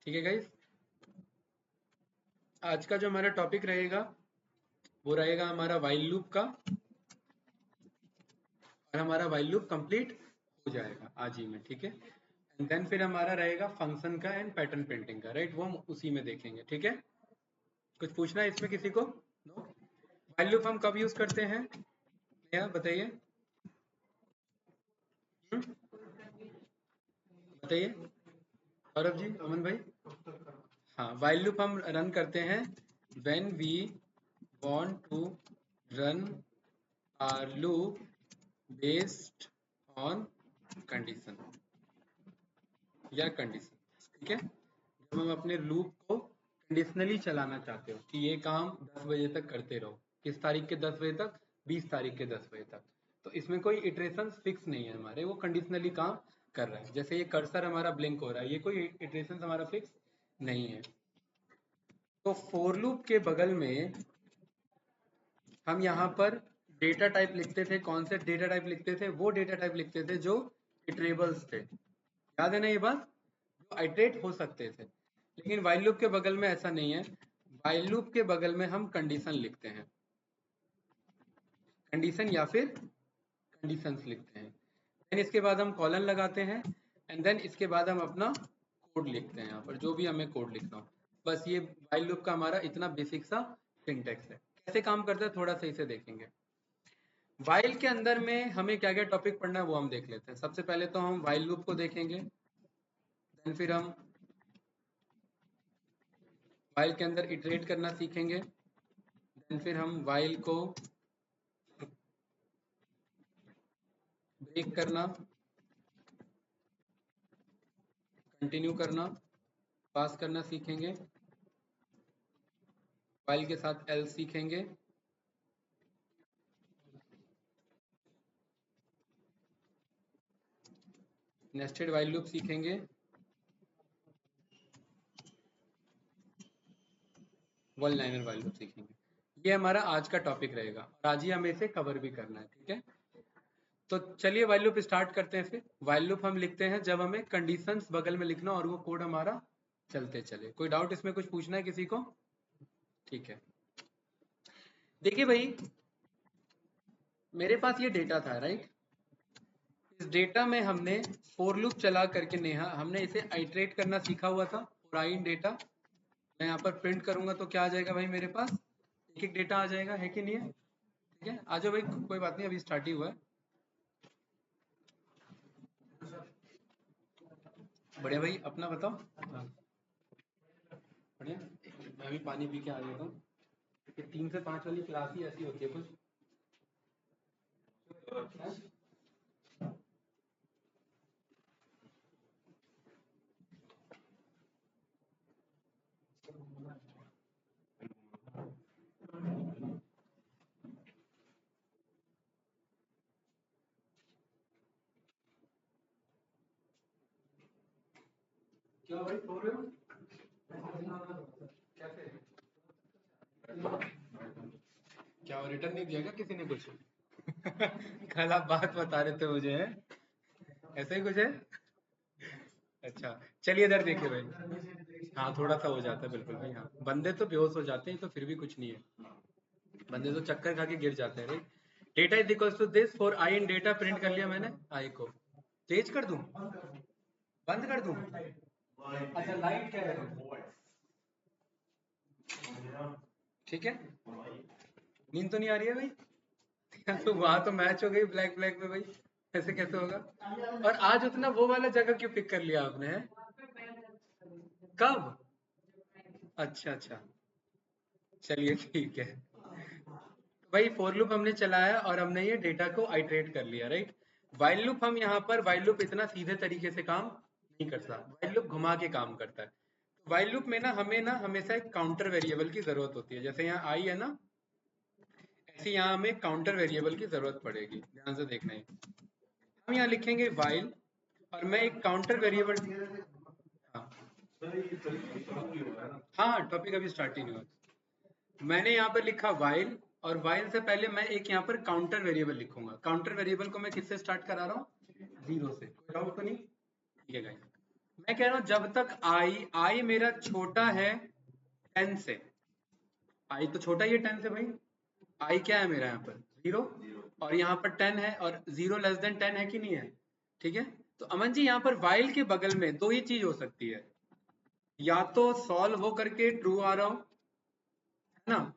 ठीक है गाइस, आज का जो हमारा टॉपिक रहेगा वो रहेगा हमारा वाइल लूप का, और हमारा वाइल लूप कंप्लीट हो जाएगा आज ही में। ठीक है, एंड देन फिर हमारा रहेगा फंक्शन का एंड पैटर्न प्रिंटिंग का, राइट, वो हम उसी में देखेंगे। ठीक है, कुछ पूछना है इसमें किसी को? नो। वाइल लूप हम कब यूज करते हैं, क्या बताइए? बताइए सौरभ जी, अमन भाई। हाँ, वाइल लूप हम रन करते हैं when we want to run our loop based on condition या कंडीशन। ठीक है, जब हम अपने लूप को कंडीशनली चलाना चाहते हो कि ये काम 10 बजे तक करते रहो, किस तारीख के 10 बजे तक, 20 तारीख के 10 बजे तक, तो इसमें कोई इटरेशन फिक्स नहीं है हमारे, वो कंडीशनली काम कर रहा है। जैसे ये कर्सर हमारा ब्लिंक हो रहा है, ये कोई इटरेशन हमारा फिक्स नहीं है। तो फोर लूप के बगल में हम यहाँ पर डेटा टाइप लिखते थे। कौन से डेटा टाइप लिखते थे? वो डेटा टाइप लिखते थे जो इटरेबल्स थे। याद है ना ये बात, जो आइटरेट हो सकते थे। लेकिन वाइल लूप के बगल में ऐसा नहीं है। वाइल लूप के बगल में हम कंडीशन लिखते हैं, कंडीशन या फिर कंडीशंस लिखते हैं। देन इसके बाद हम कॉलन लगाते हैं, एंड देन इसके बाद हम अपना कोड लिखते हैं यहाँ पर, जो भी हमें कोड लिखना हो। बस ये वाइल लूप का हमारा इतना बेसिक सा सिंटेक्स है। कैसे काम करता है थोड़ा सा इसे देखेंगे। वाइल के अंदर में हमें क्या क्या टॉपिक पढ़ना है वो हम देख लेते हैं। सबसे पहले तो हम वाइल लूप को देखेंगे, देन फिर हम वाइल के अंदर इटरेट करना सीखेंगे, देन फिर हम वाइल को ब्रेक करना, कंटिन्यू करना, पास करना सीखेंगे, वाइल के साथ एल्स सीखेंगे, नेस्टेड वाइल लूप सीखेंगे, वन लाइनर वाइल लूप सीखेंगे। ये हमारा आज का टॉपिक रहेगा और आज ही हमें इसे कवर भी करना है। ठीक है, तो चलिए वाइल लूप स्टार्ट करते हैं। फिर वाइल लूप हम लिखते हैं जब हमें कंडीशंस बगल में लिखना और वो कोड हमारा चलते चले। कोई डाउट इसमें, कुछ पूछना है किसी को? ठीक है, देखिए भाई, मेरे पास ये डेटा था, राइट। इस डेटा में हमने फोर लूप चला करके नेहा हमने इसे आइटरेट करना सीखा हुआ था। फॉर आई इन डेटा, मैं यहाँ पर प्रिंट करूंगा तो क्या आ जाएगा भाई, मेरे पास एक एक डेटा आ जाएगा, है कि नहीं है? ठीक है, आ जाओ भाई, कोई बात नहीं, अभी स्टार्ट ही हुआ है। बढ़िया भाई, अपना बताओ। बढ़िया, मैं भी पानी पी के आ जाता हूँ। ये 3 से 5 वाली क्लास ही ऐसी होती है कुछ। हाँ? क्या भाई, सो रहे हो? कैसे? क्या रिटर्न नहीं दिया क्या किसी ने कुछ? कल आप बात बता रहे थे मुझे, है ऐसा ही कुछ है? अच्छा, चलिए इधर देखिए भाई। हाँ, थोड़ा सा हो जाता है बिल्कुल भाई। हाँ, बंदे तो बेहोश हो जाते हैं, तो फिर भी कुछ नहीं है। बंदे तो चक्कर खा के गिर जाते हैं, right. Data is equals to this. For I in data print कर लिया मैंने आई को। तेज कर दूं, बंद कर दूं? अच्छा, लाइट क्या है? ठीक है, नींद तो नहीं आ रही है भाई? तो वहां तो मैच हो गई ब्लैक ब्लैक में भाई, ऐसे कैसे होगा? और आज उतना वो वाला जगह क्यों पिक कर लिया आपने, है? कब? अच्छा अच्छा, चलिए ठीक है। भाई फोर लूप हमने चलाया और हमने ये डेटा को आइटरेट कर लिया, राइट। वाइल लूप हम यहाँ पर, वाइल लूप इतना सीधे तरीके से काम नहीं करता, वाइल लूप घुमा के काम करता है। वाइल लूप में ना हमें ना हमेशा एक काउंटर वेरिएबल की जरूरत होती है। जैसे यहाँ आई है ना, ऐसे यहाँ हमें काउंटर वेरिएबल की जरूरत पड़ेगी। ध्यान से देखना है, हम यहाँ लिखेंगे वाइल, और मैं एक काउंटर वेरिएबल। हाँ हाँ, टॉपिक अभी स्टार्ट ही नहीं हुआ। मैंने यहाँ पर लिखा वाइल, और वाइल से पहले मैं एक यहाँ पर काउंटर वेरिएबल लिखूंगा। काउंटर वेरिएबल को मैं किससे स्टार्ट करा रहा हूँ? जीरो से। कोई डाउट तो नहीं? ठीक है गाइस, मैं कह रहा हूं जब तक आई मेरा छोटा है 10 से, आई तो छोटा ही है 10 से भाई, आई क्या है मेरा यहाँ पर 0, और यहाँ पर 10 है, और 0 लेस देन 10 है कि नहीं है, ठीक है। तो अमन जी यहाँ पर वाइल के बगल में दो ही चीज हो सकती है, या तो सॉल्व हो करके ट्रू आ रहा हो, है ना,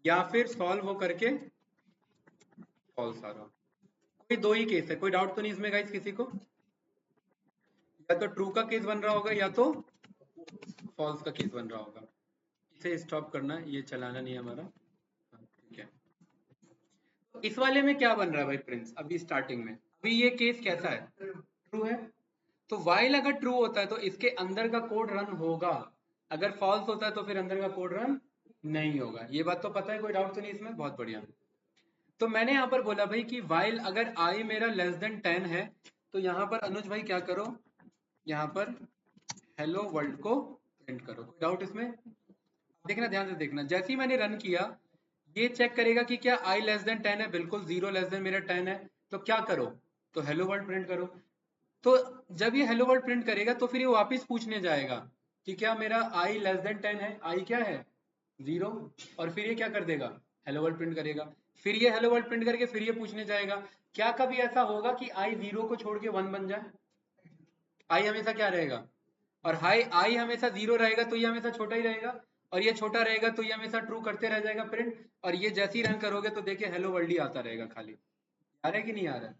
या फिर सॉल्व हो करके फॉल्स आ रहा हो। कोई दो ही केस है, कोई डाउट तो नहीं इसमें गाइस किसी को, या तो ट्रू का केस बन रहा होगा या तो फॉल्स का केस बन रहा होगा। इसे स्टॉप करना है, ये चलाना नहीं है हमारा। हाँ, ठीक है। इस वाले में क्या बन रहा है भाई प्रिंस, अभी स्टार्टिंग में अभी ये केस कैसा है, ट्रू है। तो वाइल अगर ट्रू होता है तो इसके अंदर का कोड रन होगा, अगर फॉल्स होता है तो फिर अंदर का कोड रन नहीं होगा। ये बात तो पता है, कोई डाउट तो नहीं इसमें, बहुत बढ़िया। तो मैंने यहाँ पर बोला भाई कि वाइल अगर आई मेरा लेस देन 10 है, तो यहाँ पर अनुज भाई क्या करो, यहाँ पर हेलो वर्ल्ड को प्रिंट करो। कोई डाउट इसमें, देखना ध्यान से देखना, जैसे ही मैंने रन किया ये चेक करेगा कि क्या आई लेस देन 10 है, बिल्कुल 0 लेस देन मेरा 10 है, तो क्या करो, तो हेलो वर्ल्ड प्रिंट करो। तो जब ये हेलो वर्ल्ड प्रिंट करेगा तो फिर ये वापस पूछने जाएगा कि क्या मेरा आई लेस देन 10 है, आई क्या है 0, और फिर ये क्या कर देगा, हेलो वर्ल्ड प्रिंट करेगा। फिर ये हेलो वर्ल्ड प्रिंट करके फिर ये पूछने जाएगा क्या कभी ऐसा होगा कि आई 0 को छोड़ के 1 बन जाए, आई हमेशा क्या रहेगा, और हाई आई हमेशा 0 रहेगा तो ये हमेशा छोटा ही रहेगा, और ये छोटा रहेगा तो ये हमेशा ट्रू करते रह जाएगा प्रिंट, और ये जैसे ही रन करोगे तो देखिए हेलो वर्ल्ड ही आता रहेगा खाली। आ रहा है कि नहीं आ रहा है,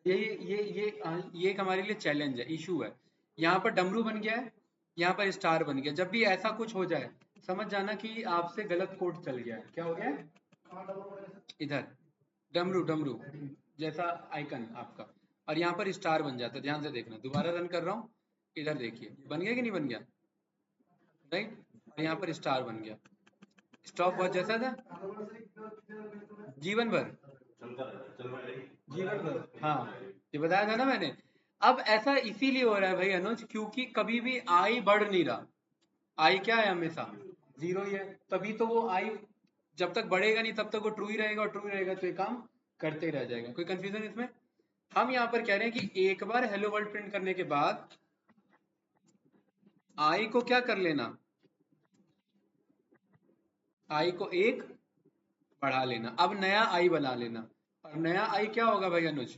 ये एक हमारे लिए चैलेंज है, इशू है। यहाँ पर डमरू बन गया है, यहाँ पर स्टार बन गया, जब भी ऐसा कुछ हो जाए समझ जाना कि आपसे गलत कोड चल गया है। क्या हो गया है? इधर डमरू डमरू जैसा आइकन आपका, और यहाँ पर स्टार बन जाता है, ध्यान से देखना, दोबारा रन कर रहा हूँ, इधर देखिए बन गया कि नहीं बन गया, राइट, और यहाँ पर स्टार बन गया, स्टॉप वॉच जैसा था, जीवन भर, जीवन भर, हाँ, ये बताया था ना मैंने। अब ऐसा इसीलिए हो रहा है भाई अनुज, क्योंकि कभी भी आई बढ़ नहीं रहा, आई क्या है हमेशा 0 ही है, तभी तो वो आई जब तक बढ़ेगा नहीं तब तक वो ट्रू ही रहेगा, और ट्रू ही रहेगा तो ये काम करते ही रह जाएगा। कोई कंफ्यूजन इसमें, हम यहाँ पर कह रहे हैं कि एक बार हेलो वर्ल्ड प्रिंट करने के बाद आई को क्या कर लेना, आई को एक बढ़ा लेना, अब नया आई बना लेना, और नया आई क्या होगा भाई अनुज,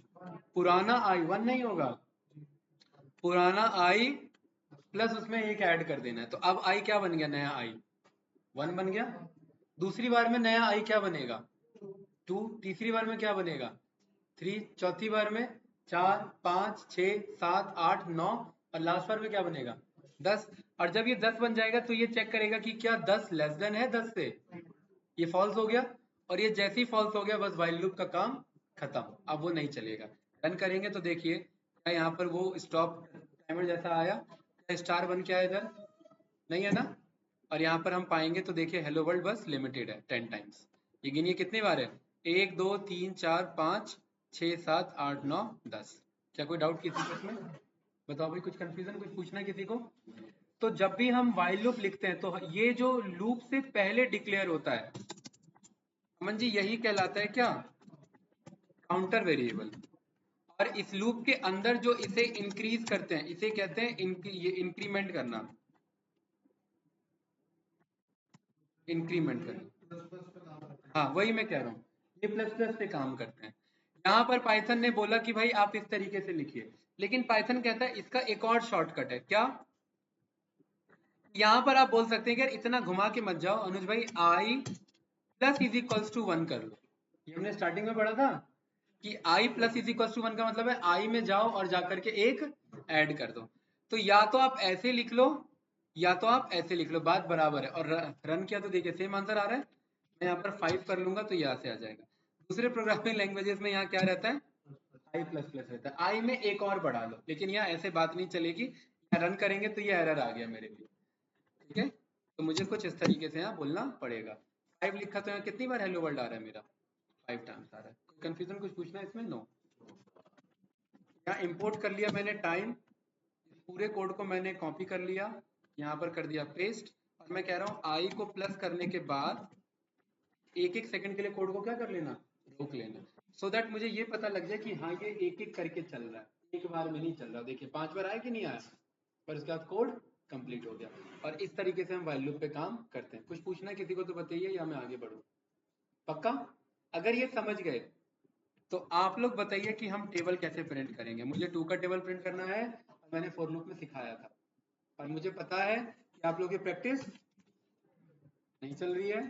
पुराना आई 1 नहीं होगा, पुराना आई प्लस उसमें एक ऐड कर देना है, तो अब आई क्या बन गया, नया आई 1 बन गया। दूसरी बार में नया आई क्या बनेगा 2, तीसरी बार में क्या बनेगा 3, चौथी बार में 4, 5, 6, 7, 8, 9, और लास्ट बार में क्या बनेगा 10। और जब ये 10 बन जाएगा तो ये चेक करेगा कि क्या 10 लेस देन है 10 से, ये फॉल्स हो गया, और ये जैसे ही फॉल्स हो गया बस व्हाइल लूप का काम खत्म, अब वो नहीं चलेगा। रन करेंगे तो देखिए क्या यहाँ पर वो स्टॉप टाइमर जैसा आया, क्या स्टार बन के आया इधर, नहीं है ना, और यहाँ पर हम पाएंगे तो देखिए हेलो वर्ल्ड बस लिमिटेड है 10 टाइम्स, ये गिनिए कितनी बार है, 1 2 3 4 5 6 7 8 9 10। क्या कोई डाउट किसी को इसमें, बताओ भाई, कुछ कंफ्यूजन, कुछ पूछना है किसी को। तो जब भी हम वाइल लूप लिखते हैं तो ये जो लूप से पहले डिक्लेयर होता है अमन जी, यही कहलाता है क्या, काउंटर वेरिएबल। और इस लूप के अंदर जो इसे इंक्रीज करते हैं इसे कहते हैं ये इंक्रीमेंट करना, इंक्रीमेंट करना, हाँ वही मैं कह रहा हूँ, ये प्लस प्लस पे काम करते हैं। यहाँ पर पाइथन ने बोला कि भाई आप इस तरीके से लिखिए, लेकिन पाइथन कहता है इसका एक और शॉर्टकट है, क्या, यहाँ पर आप बोल सकते हैं कि यार इतना घुमा के मत जाओ अनुज भाई, आई प्लस इज इक्वल्स टू 1 कर लो, ये हमने स्टार्टिंग में पढ़ा था कि आई प्लस इज इक्वल्स टू 1 का मतलब है आई में जाओ और जाकर के एक ऐड कर दो। तो या तो आप ऐसे लिख लो या तो आप ऐसे लिख लो, बात बराबर है, और रन किया तो देखिए सेम आंसर आ रहा है। मैं यहाँ पर 5 कर लूंगा तो यहाँ से आ जाएगा। दूसरे प्रोग्रामिंग लैंग्वेजेस में यहाँ क्या रहता है, आई प्लस प्लस रहता है, आई में एक और बढ़ा लो, लेकिन यहाँ ऐसे बात नहीं चलेगी, यहाँ रन करेंगे तो ये एरर आ गया मेरे लिए, ठीक है। तो मुझे कुछ इस तरीके से यहाँ बोलना पड़ेगा। 5 लिखा तो यहाँ कितनी बार हेलो वर्ल्ड आ रहा है मेरा, 5 टाइम्स आ रहा है। कंफ्यूजन कुछ पूछना है इसमें, नो। यहाँ इंपोर्ट कर लिया मैंने टाइम, पूरे कोड को मैंने कॉपी कर लिया, यहाँ पर कर दिया पेस्ट, और मैं कह रहा हूँ आई को प्लस करने के बाद एक एक सेकंड के लिए कोड को क्या कर लेना, रोक लेना, सो दैट मुझे ये पता लग जाए कि हाँ ये एक एक करके चल रहा है, एक बार में नहीं चल रहा। देखिए 5 बार आया कि नहीं आया, और उसके बाद कोड कंप्लीट हो गया। और इस तरीके से हम व्हाइल लूप पे काम करते हैं। कुछ पूछना है किसी को तो बताइए, या मैं आगे बढ़ूँ? पक्का? अगर ये समझ गए तो आप लोग बताइए कि हम टेबल कैसे प्रिंट करेंगे। मुझे 2 का टेबल प्रिंट करना है, मैंने फॉर लूप में सिखाया था, और मुझे पता है कि आप लोगों की प्रैक्टिस नहीं चल रही है,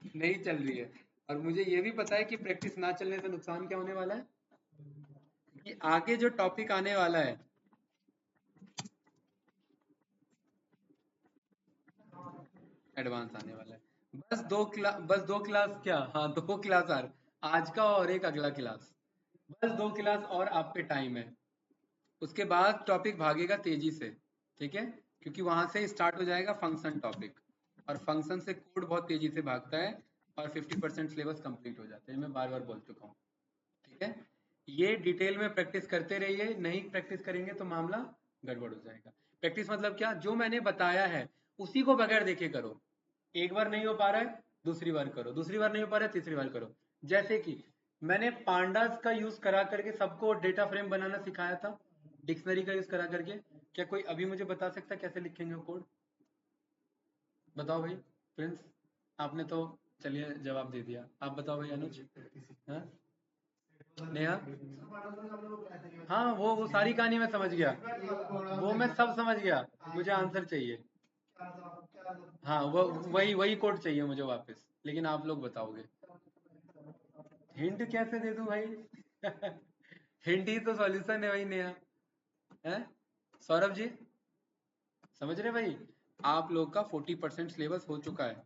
नहीं चल रही है। और मुझे ये भी पता है कि प्रैक्टिस ना चलने से नुकसान क्या होने वाला है, कि आगे जो टॉपिक आने वाला है, एडवांस आने वाला है। बस दो क्लास क्या, हाँ 2 क्लास आज का और एक अगला क्लास, बस 2 क्लास और आप पे टाइम है। उसके बाद टॉपिक भागेगा तेजी से, ठीक है, क्योंकि वहां से स्टार्ट हो जाएगा फंक्शन टॉपिक, और फंक्शन से कोड बहुत तेजी से भागता है, और 50% सिलेबस कंप्लीट हो जाता है। मैं बार बार बोल चुका हूँ, ठीक है। ये डिटेल में प्रैक्टिस करते रहिए, नहीं प्रैक्टिस करेंगे तो मामला गड़बड़ हो जाएगा। प्रैक्टिस मतलब क्या, जो मैंने बताया है उसी को बगैर देखे करो। एक बार नहीं हो पा रहा है, दूसरी बार करो, दूसरी बार नहीं हो पा रहा है, तीसरी बार करो। जैसे कि मैंने पांडास का यूज करा करके सबको डेटा फ्रेम बनाना सिखाया था, डिक्शनरी का यूज करा करके। क्या कोई अभी मुझे बता सकता है कैसे लिखेंगे कोड? बताओ भाई प्रिंस, आपने तो चलिए जवाब दे दिया, आप बताओ भाई अनुज। हाँ नेहा, हाँ वो सारी कहानी मैं समझ गया, वो मैं सब समझ गया, मुझे आंसर चाहिए। हाँ वो वही वही कोड चाहिए मुझे वापस, लेकिन आप लोग बताओगे। हिंट कैसे दे दूं भाई? हिंट ही तो सॉल्यूशन है भाई नेहा, है? सौरभ जी समझ रहे भाई, आप लोग का 40% सिलेबस हो चुका है,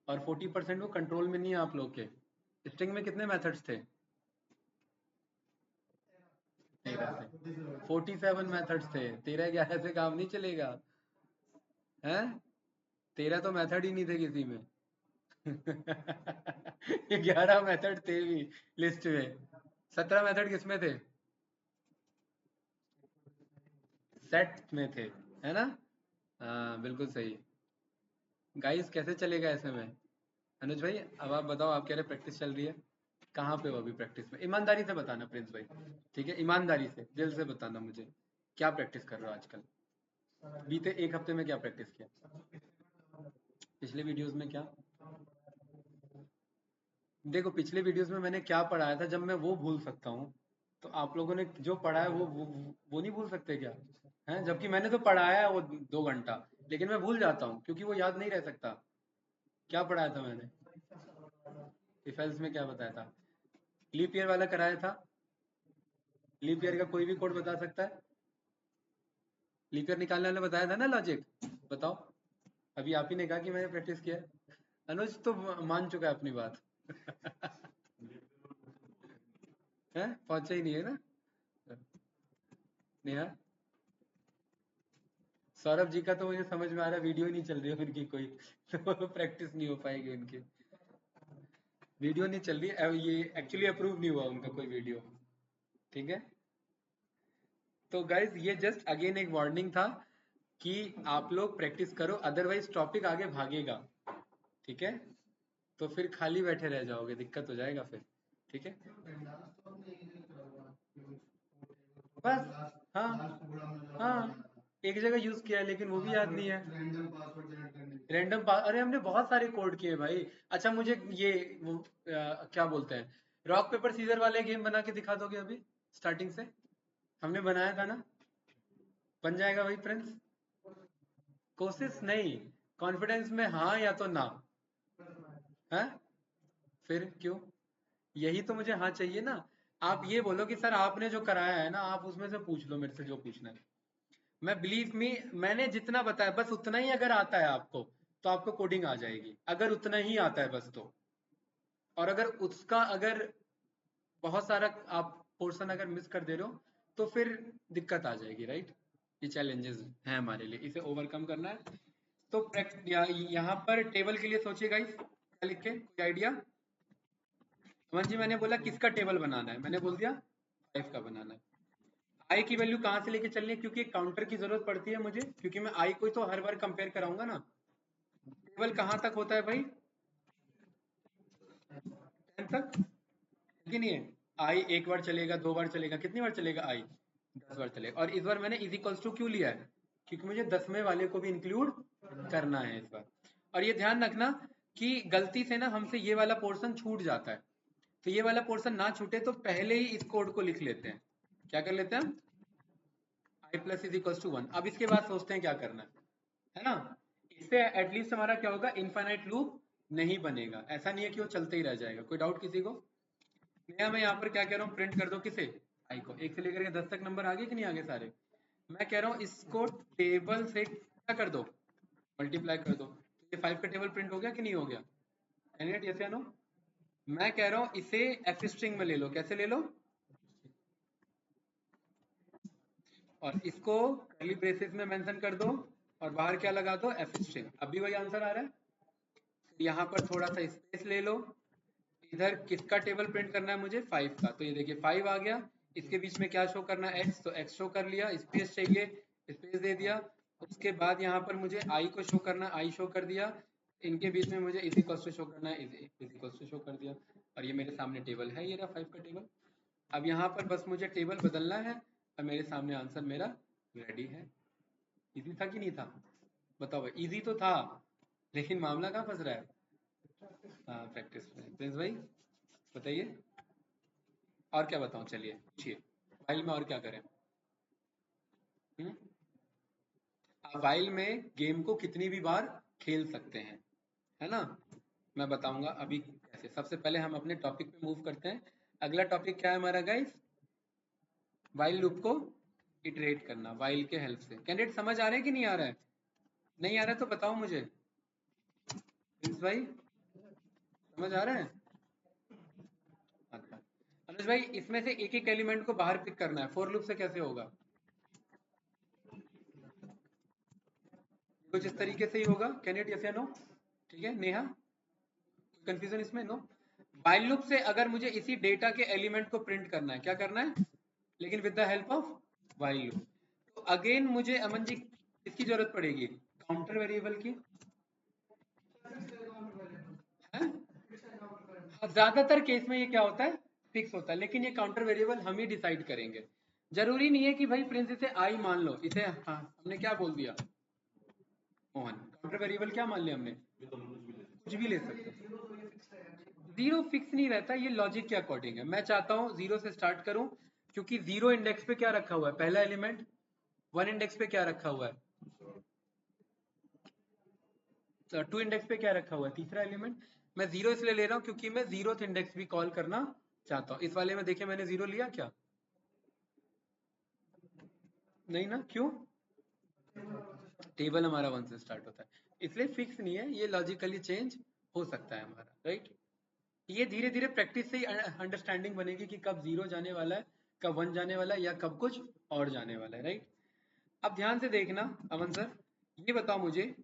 और 40% वो कंट्रोल में नहीं है आप लोग के। स्ट्रिंग में कितने मेथड्स थे? 13 थे, 47 मेथड्स थे, 13-11 से काम नहीं चलेगा, हैं? 13 तो मेथड ही नहीं थे किसी में। 11 मेथड थे भी लिस्ट में, 17 मेथड किसमें थे? सेट में थे, है ना? हाँ बिल्कुल सही। गाइस कैसे चलेगा ऐसे में? अनुज भाई अब आप बताओ, आप कह रहे प्रैक्टिस चल रही है, कहाँ पे हो अभी प्रैक्टिस में? ईमानदारी से बताना प्रिंस भाई, ठीक है, ईमानदारी से दिल से बताना मुझे, क्या प्रैक्टिस कर रहे हो आजकल? बीते एक हफ्ते में क्या प्रैक्टिस किया? पिछले वीडियोस में क्या? देखो पिछले वीडियोस में मैंने क्या पढ़ाया था, जब मैं वो भूल सकता हूँ, तो आप लोगों ने जो पढ़ा है वो नहीं भूल सकते क्या? हैं, जबकि मैंने तो पढ़ाया है वो 2 घंटा, लेकिन मैं भूल जाता हूँ क्योंकि वो याद नहीं रह सकता। क्या पढ़ाया था मैंने? इफ एल्स में क्या बताया था? लीप ईयर वाला कराया था। लीप ईयर का कोई भी कोड बता सकता है? लीप ईयर निकालने वाला बताया था ना लॉजिक, बताओ। अभी आप ही ने कहा कि मैंने प्रैक्टिस किया है। अनुज तो मान चुका है अपनी बात। है, पहुंचा ही नहीं है ना? नेहा, सौरभ जी का तो मुझे समझ में आ रहा है, वीडियो नहीं चल रही है उनकी कोई, तो प्रैक्टिस नहीं हो पाएगी उनकी। वीडियो नहीं चल रही है, ये एक्चुअली अप्रूव नहीं हुआ उनका कोई वीडियो, ठीक है। तो गाइज ये जस्ट अगेन एक वार्निंग था कि आप लोग प्रैक्टिस करो, अदरवाइज टॉपिक आगे भागेगा, ठीक है। तो फिर खाली बैठे रह जाओगे, दिक्कत हो जाएगा फिर, ठीक है। बस हाँ, हाँ एक जगह यूज किया है लेकिन वो भी याद नहीं है। रैंडम पास, अरे हमने बहुत सारे कोड किए भाई। अच्छा मुझे ये वो क्या बोलते हैं, रॉक पेपर सीजर वाले गेम बना के दिखा दोगे अभी स्टार्टिंग से? हमने बनाया था ना, बन जाएगा भाई प्रिंस? कोशिश नहीं, कॉन्फिडेंस में हाँ या तो ना, है? फिर क्यों? यही तो मुझे हाँ चाहिए ना। आप ये बोलो कि सर आपने जो कराया है ना, आप उसमें से पूछ लो मेरे से जो पूछना है। मैं बिलीव मी, मैंने जितना बताया बस उतना ही अगर आता है आपको, तो आपको कोडिंग आ जाएगी, अगर उतना ही आता है बस तो। और अगर उसका अगर बहुत सारा आप पोर्शन अगर मिस कर दे रहे हो, तो फिर दिक्कत आ जाएगी, राइट? ये चैलेंजेस हैं हमारे लिए, इसे ओवरकम करना है। तो यहाँ पर टेबल के लिए सोचिए गाइस, क्या लिखे, कोई आइडिया? अमन जी मैंने बोला किसका टेबल बनाना है, मैंने बोल दिया 5 का बनाना है। आई की वैल्यू कहाँ से लेके चलनी है, क्योंकि एक काउंटर की जरूरत पड़ती है मुझे, क्योंकि मैं आई को तो हर बार कंपेयर कराऊंगा ना। टेबल कहाँ तक होता है भाई? 10 तक, कि नहीं है? आई एक बार चलेगा, 2 बार चलेगा, कितनी बार चलेगा आई? 10 बार चलेगा। और इस बार मैंने इज इक्वल्स टू क्यों लिया है, क्योंकि मुझे 10वें वाले को भी इंक्लूड करना है इस बार। और ये ध्यान रखना कि गलती से ना हमसे ये वाला पोर्शन छूट जाता है, तो ये वाला पोर्शन ना छूटे तो पहले ही इस कोड को लिख लेते हैं। क्या कर लेते हैं, i plus is equals to 1। अब इसके बाद सोचते हैं क्या करना है ना। इससे एटलीस्ट हमारा क्या होगा, इनफाइनाइट लूप नहीं बनेगा, ऐसा नहीं है कि वो चलते ही रह जाएगा। कोई डाउट किसी को? नया मैं यहाँ पर क्या कह रहा हूँ, प्रिंट कर दो किसे, आई को। 1 से लेकर के 10 तक नंबर आगे कि नहीं आगे सारे। मैं कह रहा हूँ इसको टेबल से क्या कर दो, मल्टीप्लाई कर दो। तो ये 5 का टेबल प्रिंट हो गया कि नहीं हो गया, एनी यस या नो। मैं कह रहा हूँ इसे एफ स्ट्रिंग में ले लो। कैसे ले लो, और इसको कर्ली ब्रेसेस में मेंशन कर दो और बाहर क्या लगा दो, एफ स्ट्रिंग। अभी वही आंसर आ रहा है। यहाँ पर थोड़ा सा स्पेस ले लो, इधर किसका टेबल प्रिंट करना है मुझे, 5 का। तो ये देखिए 5 आ गया, इसके बीच में क्या शो करना है, x, तो x शो कर लिया, स्पेस चाहिए, स्पेस दे दिया। उसके बाद यहाँ पर मुझे i को शो करना है, i शो कर दिया। इनके बीच में मुझे इज इक्वल्स टू शो करना है, इज इक्वल्स टू शो कर दिया। और ये मेरे सामने टेबल है, ये रहा 5 का टेबल। अब यहाँ पर बस मुझे टेबल बदलना है और मेरे सामने आंसर मेरा रेडी है। इजी था कि नहीं था, बताओ भाई। इजी तो था, लेकिन मामला कहाँ फंस रहा है, हाँ प्रैक्टिस में। प्रिंस भाई बताइए और क्या बताऊं, चलिए पूछिए। वाइल में और क्या करें, वाइल में गेम को कितनी भी बार खेल सकते हैं, है ना। मैं बताऊंगा अभी कैसे। सबसे पहले हम अपने टॉपिक पे मूव करते हैं। अगला टॉपिक क्या है हमारा गाइस, वाइल लूप को इटरेट करना वाइल के हेल्प से। कैंडिडेट समझ आ रहे हैं कि नहीं आ रहा है, नहीं आ रहा है तो बताओ मुझे। प्रिंस भाई समझ आ रहा है, अच्छा। अनुज भाई इसमें से एक एक एलिमेंट को बाहर पिक करना है, फोर लूप से कैसे होगा, कुछ इस तरीके से ही होगा। कैंडिडेट यस या नो, ठीक है। नेहा कंफ्यूजन इसमें, नो। वाइल लूप से अगर मुझे इसी डेटा के एलिमेंट को प्रिंट करना है, क्या करना है, लेकिन with the help of while loop. तो अगेन मुझे अमन जी इसकी जरूरत पड़ेगी, काउंटर वेरिएबल की, है? हाँ, ज्यादातर केस में ये क्या होता है, फिक्स होता है, लेकिन ये काउंटर वेरिएबल हम ही डिसाइड करेंगे। जरूरी नहीं है कि भाई प्रिंस इसे आई मान लो, इसे हाँ हमने क्या बोल दिया मोहन, काउंटर वेरिएबल क्या मान लिया हमने, कुछ भी ले सकते हैं। जीरो फिक्स नहीं रहता, ये लॉजिक के अकॉर्डिंग है। मैं चाहता हूँ जीरो से स्टार्ट करूं, क्योंकि जीरो इंडेक्स पे क्या रखा हुआ है, पहला एलिमेंट। वन इंडेक्स पे क्या रखा हुआ है, टू इंडेक्स पे क्या रखा हुआ है, तीसरा एलिमेंट। मैं जीरो इसलिए ले रहा हूँ क्योंकि मैं जीरोथ इंडेक्स भी कॉल करना चाहता हूँ। इस वाले में देखिए मैंने जीरो लिया क्या, नहीं ना, क्यों, टेबल हमारा वन से स्टार्ट होता है, इसलिए फिक्स नहीं है, ये लॉजिकली चेंज हो सकता है हमारा, राइट। ये धीरे धीरे प्रैक्टिस से ही अंडरस्टैंडिंग बनेगी कि कब जीरो जाने वाला है, कब वन जाने वाला है, या कब कुछ और जाने वाला है, राइट। अब ध्यान से देखना अमन सर, ये बताओ मुझे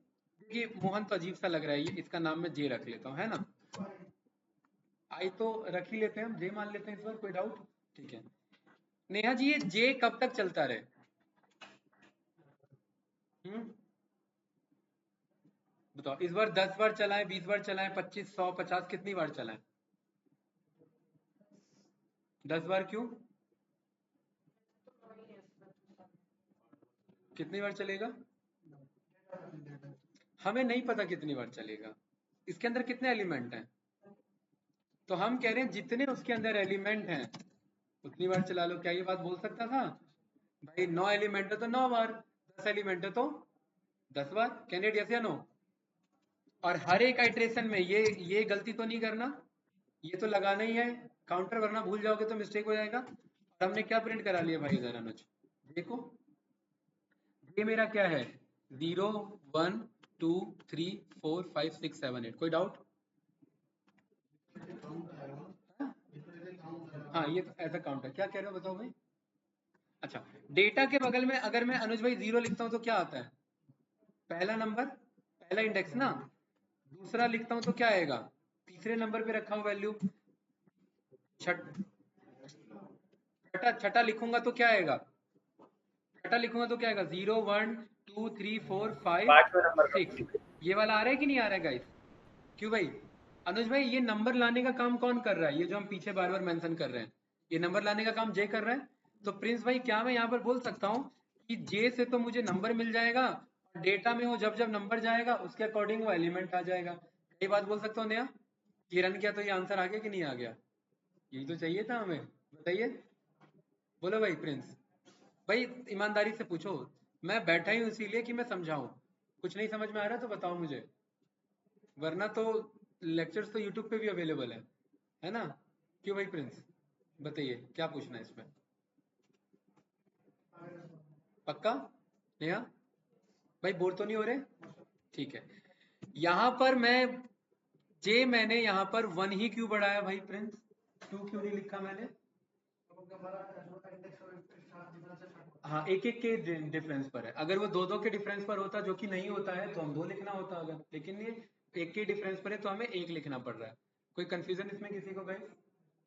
कि मोहन तो अजीब सा लग रहा है, ये इसका नाम मैं जे रख लेता हूँ, है ना। आई तो रख ही लेते हैं हम, जे मान लेते हैं इस बार, कोई डाउट, ठीक है। नेहा जी ये जे कब तक चलता रहे, बताओ। इस बार 10 बार चलाएं, 20 बार चलाएं, 25, 100, 50, कितनी बार चलाएं, 10 बार क्यों, कितनी बार चलेगा, हमें नहीं पता कितनी बार चलेगा, इसके अंदर कितने एलिमेंट हैं, तो हम कह रहे हैं जितने उसके अंदर एलिमेंट हैं उतनी बार चला लो। क्या ये बात बोल सकता था भाई, 9 एलिमेंट है तो 9 बार, 10 एलिमेंट है तो 10 बार। कैंडिडेट यस या नो। और हर एक आइट्रेशन में ये गलती तो नहीं करना, ये तो लगाना ही है काउंटर, वरना भूल जाओगे तो मिस्टेक हो जाएगा। और हमने क्या प्रिंट करा लिया भाई इधर अनुज, देखो ये मेरा क्या है, 0 1 2 3 4 5 6 7 8, कोई डाउट, हाँ ये तो ऐसा काउंट है। क्या कह रहे हो बताओ भाई, अच्छा। डेटा के बगल में अगर मैं अनुज भाई 0 लिखता हूँ तो क्या आता है, पहला नंबर, पहला इंडेक्स ना। दूसरा लिखता हूँ तो क्या आएगा, तीसरे नंबर पे रखा हूँ वैल्यू। छठा छठा लिखूंगा तो क्या आएगा, छठा लिखूंगा तो क्या आएगा, 0 1 2 3 4 5 6। ये वाला आ रहा है कि नहीं आ रहा है गाइस, क्यों भाई। अनुज भाई ये नंबर लाने का काम कौन कर रहा है, ये जो हम पीछे बार बार मेंशन कर रहे हैं, ये नंबर लाने का काम जे कर रहा है। तो प्रिंस भाई क्या मैं यहाँ पर बोल सकता हूँ कि जे से तो मुझे नंबर मिल जाएगा और डेटा में वो जब जब नंबर जाएगा उसके अकॉर्डिंग वो एलिमेंट आ जाएगा। यही बात बोल सकता हूँ नया? ये रन किया तो ये आंसर आ गया कि नहीं आ गया? यही तो चाहिए था हमें, बताइए। बोलो भाई प्रिंस भाई, ईमानदारी से पूछो। मैं बैठा ही हूँ इसीलिए कि मैं समझाऊं। कुछ नहीं समझ में आ रहा तो बताओ मुझे, वरना तो लेक्चर्स तो यूट्यूब पे भी अवेलेबल है ना? क्यों भाई प्रिंस, बताइए क्या पूछना है इसमें? पक्का? नेहा भाई बोर तो नहीं हो रहे? ठीक है। यहाँ पर मैंने यहाँ पर वन ही क्यों बढ़ाया भाई प्रिंस? टू क्यों नहीं लिखा मैंने? हाँ, एक एक के डिफरेंस पर है। अगर वो दो दो के डिफरेंस पर होता, जो कि नहीं होता है, तो हम दो लिखना होता अगर, लेकिन ये एक के डिफरेंस पर है तो हमें एक लिखना पड़ रहा है। कोई कंफ्यूजन इसमें किसी को भाई?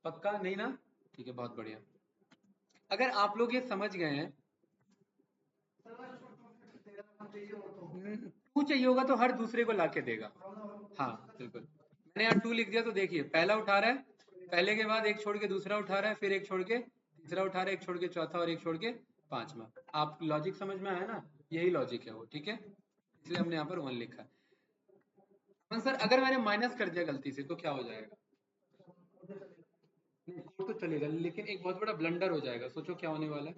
पक्का नहीं ना? ठीक है, बहुत बढ़िया। अगर आप लोग ये समझ गए हैं, टू चाहिए होगा तो हर दूसरे को ला के देगा। हाँ बिल्कुल। मैंने यहाँ टू लिख दिया तो देखिए, पहला उठा रहा है, पहले के बाद एक छोड़ के दूसरा उठा रहा है, फिर एक छोड़ के तीसरा उठा रहा है, एक छोड़ के चौथा और एक छोड़ के पांचवा। आप लॉजिक समझ में आया ना? यही लॉजिक है वो, ठीक है। इसलिए हमने यहाँ पर वन लिखा है। हाँ सर, अगर मैंने माइनस कर दिया गलती से तो क्या हो जाएगा? नहीं, कोड तो चलेगा लेकिन एक बहुत बड़ा ब्लंडर हो जाएगा। सोचो क्या होने वाला है।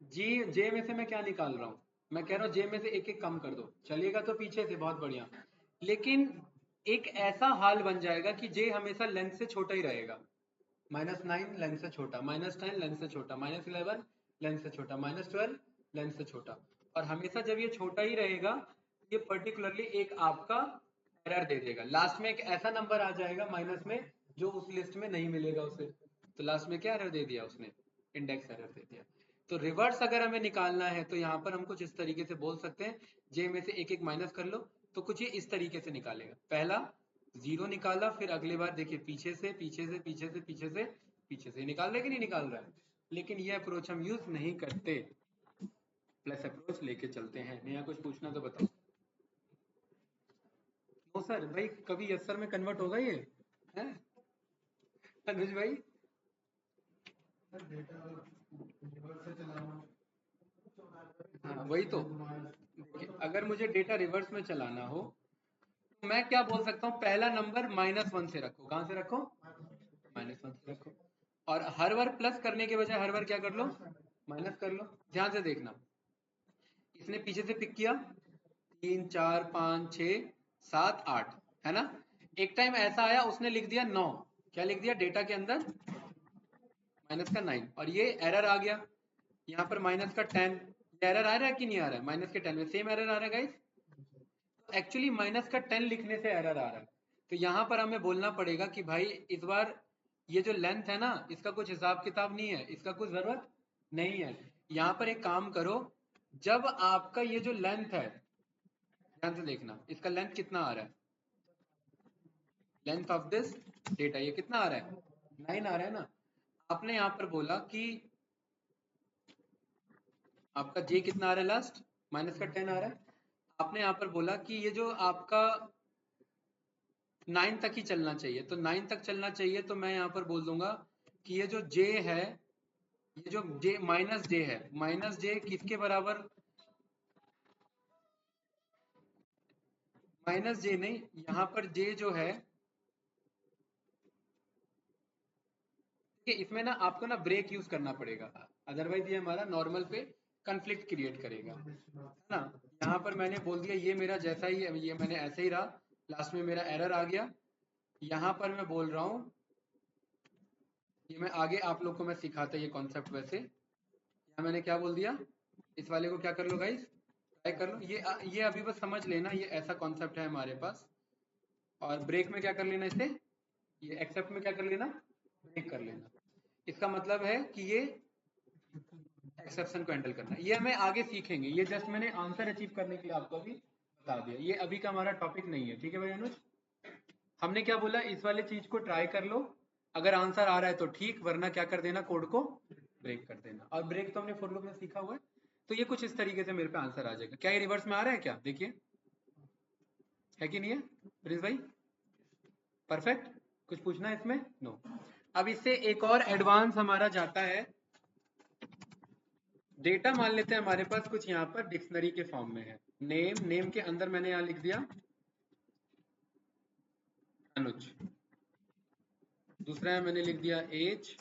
जी, जे में से मैं क्या निकाल रहा हूँ? मैं कह रहा हूँ जे में से एक एक कम कर दो, चलिएगा तो पीछे से, बहुत बढ़िया। लेकिन एक ऐसा हाल बन जाएगा कि जे हमेशा लेंथ से छोटा ही रहेगा। -9 लेंथ से छोटा, -10 लेंथ से छोटा, -11 लेंथ से छोटा, -12 लेंथ से छोटा। और हमेशा जब ये छोटा ही रहेगा, ये पर्टिकुलरली एक आपका एरर दे देगा। लास्ट में एक ऐसा नंबर आ जाएगा माइनस में जो उस लिस्ट में नहीं मिलेगा उसे। तो लास्ट में क्या एरर दे दिया उसने? इंडेक्स एरर दे दिया। तो रिवर्स अगर हमें निकालना है तो यहाँ पर हम कुछ इस तरीके से बोल सकते हैं, जे में से एक एक माइनस कर लो तो कुछ ये इस तरीके से निकालेगा। पहला जीरो निकाला, फिर अगली बार देखिए पीछे से पीछे से पीछे से पीछे से पीछे से निकाल रहा है कि नहीं निकाल रहा है? लेकिन ये अप्रोच हम यूज नहीं करते, प्लस अप्रोच लेके चलते हैं। नया कुछ पूछना तो बताओ। नो सर भाई, कभी यस सर में कन्वर्ट होगा ये? है अनुज भाई? हाँ वही तो। देखिए, अगर मुझे डेटा रिवर्स में चलाना हो तो मैं क्या बोल सकता हूँ, पहला नंबर -1 से रखो। कहाँ से रखो? -1 से रखो। और हर बार प्लस करने के बजाय हर बार क्या कर लो? माइनस कर लो। ध्यान से देखना, इसने पीछे से पिक किया 3 4 5 6 7 8, है ना? एक टाइम ऐसा आया उसने लिख दिया 9। क्या लिख दिया डेटा के अंदर? -9। और ये एरर आ गया यहाँ पर -10। एरर आ रहा है कि नहीं आ रहा है? -10 में सेम एरर आ रहा है गाइस। एक्चुअली -10 लिखने से एरर आ रहा है। तो यहाँ पर हमें बोलना पड़ेगा कि भाई इस बार ये जो लेंथ है ना, इसका कुछ हिसाब किताब नहीं है, इसका कुछ जरूरत नहीं है। यहाँ पर एक काम करो, जब आपका ये जो लेंथ है, ध्यान से देखना, इसका लेंथ कितना आ रहा है? लेंथ ऑफ दिस डेटा ये कितना आ रहा है? 9 आ रहा है ना? आपने यहाँ पर बोला कि आपका जे कितना आ रहा है लास्ट? -10 आ रहा है। आपने यहाँ पर बोला कि ये जो आपका 9 तक ही चलना चाहिए, तो 9 तक चलना चाहिए, तो मैं यहाँ पर बोल दूंगा कि ये जो जे है, ये जो जे माइनस जे है, माइनस जे किसके बराबर? माइनस जे नहीं, यहाँ पर जे जो है, ठीक है, इसमें ना आपको ना ब्रेक यूज करना पड़ेगा, अदरवाइज ये हमारा नॉर्मल पे कंफ्लिक्ट क्रिएट करेगा, है ना? यहाँ पर मैंने बोल दिया ये मेरा जैसा ही है, ये मैंने ऐसे ही रहा, लास्ट में मेरा एरर आ गया। यहाँ पर मैं बोल रहा हूँ, ये मैं आगे आप लोग को मैं सिखाता ये कॉन्सेप्ट। वैसे यहाँ मैंने क्या बोल दिया, इस वाले को क्या कर लो गाइस, ट्राई कर लो। ये अभी बस समझ लेना, ये ऐसा कॉन्सेप्ट है हमारे पास। और ब्रेक में क्या कर लेना इसे, ये एक्सेप्ट में क्या कर लेना, ब्रेक कर लेना। इसका मतलब है कि ये एक्सेप्शन को हैंडल करना, ये हमें आगे सीखेंगे। ये जस्ट मैंने आंसर अचीव करने के लिए आपको अभी बता दिया, ये अभी का हमारा टॉपिक नहीं है, ठीक है भाई अनुज? हमने क्या बोला, इस वाले चीज को ट्राई कर लो, अगर आंसर आ रहा है तो ठीक, वरना क्या कर देना, कोड को ब्रेक कर देना। और ब्रेक तो हमने फॉर लूप में सीखा हुआ है। तो ये कुछ इस तरीके से मेरे पे आंसर आ जाएगा। क्या ये रिवर्स में आ रहा है? क्या देखिए, है कि नहीं है प्रिंस भाई? परफेक्ट। कुछ पूछना है इसमें? नो। अब इससे एक और एडवांस हमारा जाता है, डेटा मान लेते हैं हमारे पास कुछ यहाँ पर डिक्शनरी के फॉर्म में है। नेम के अंदर मैंने यहाँ लिख दिया अनुज, दूसरा है मैंने लिख दिया एज,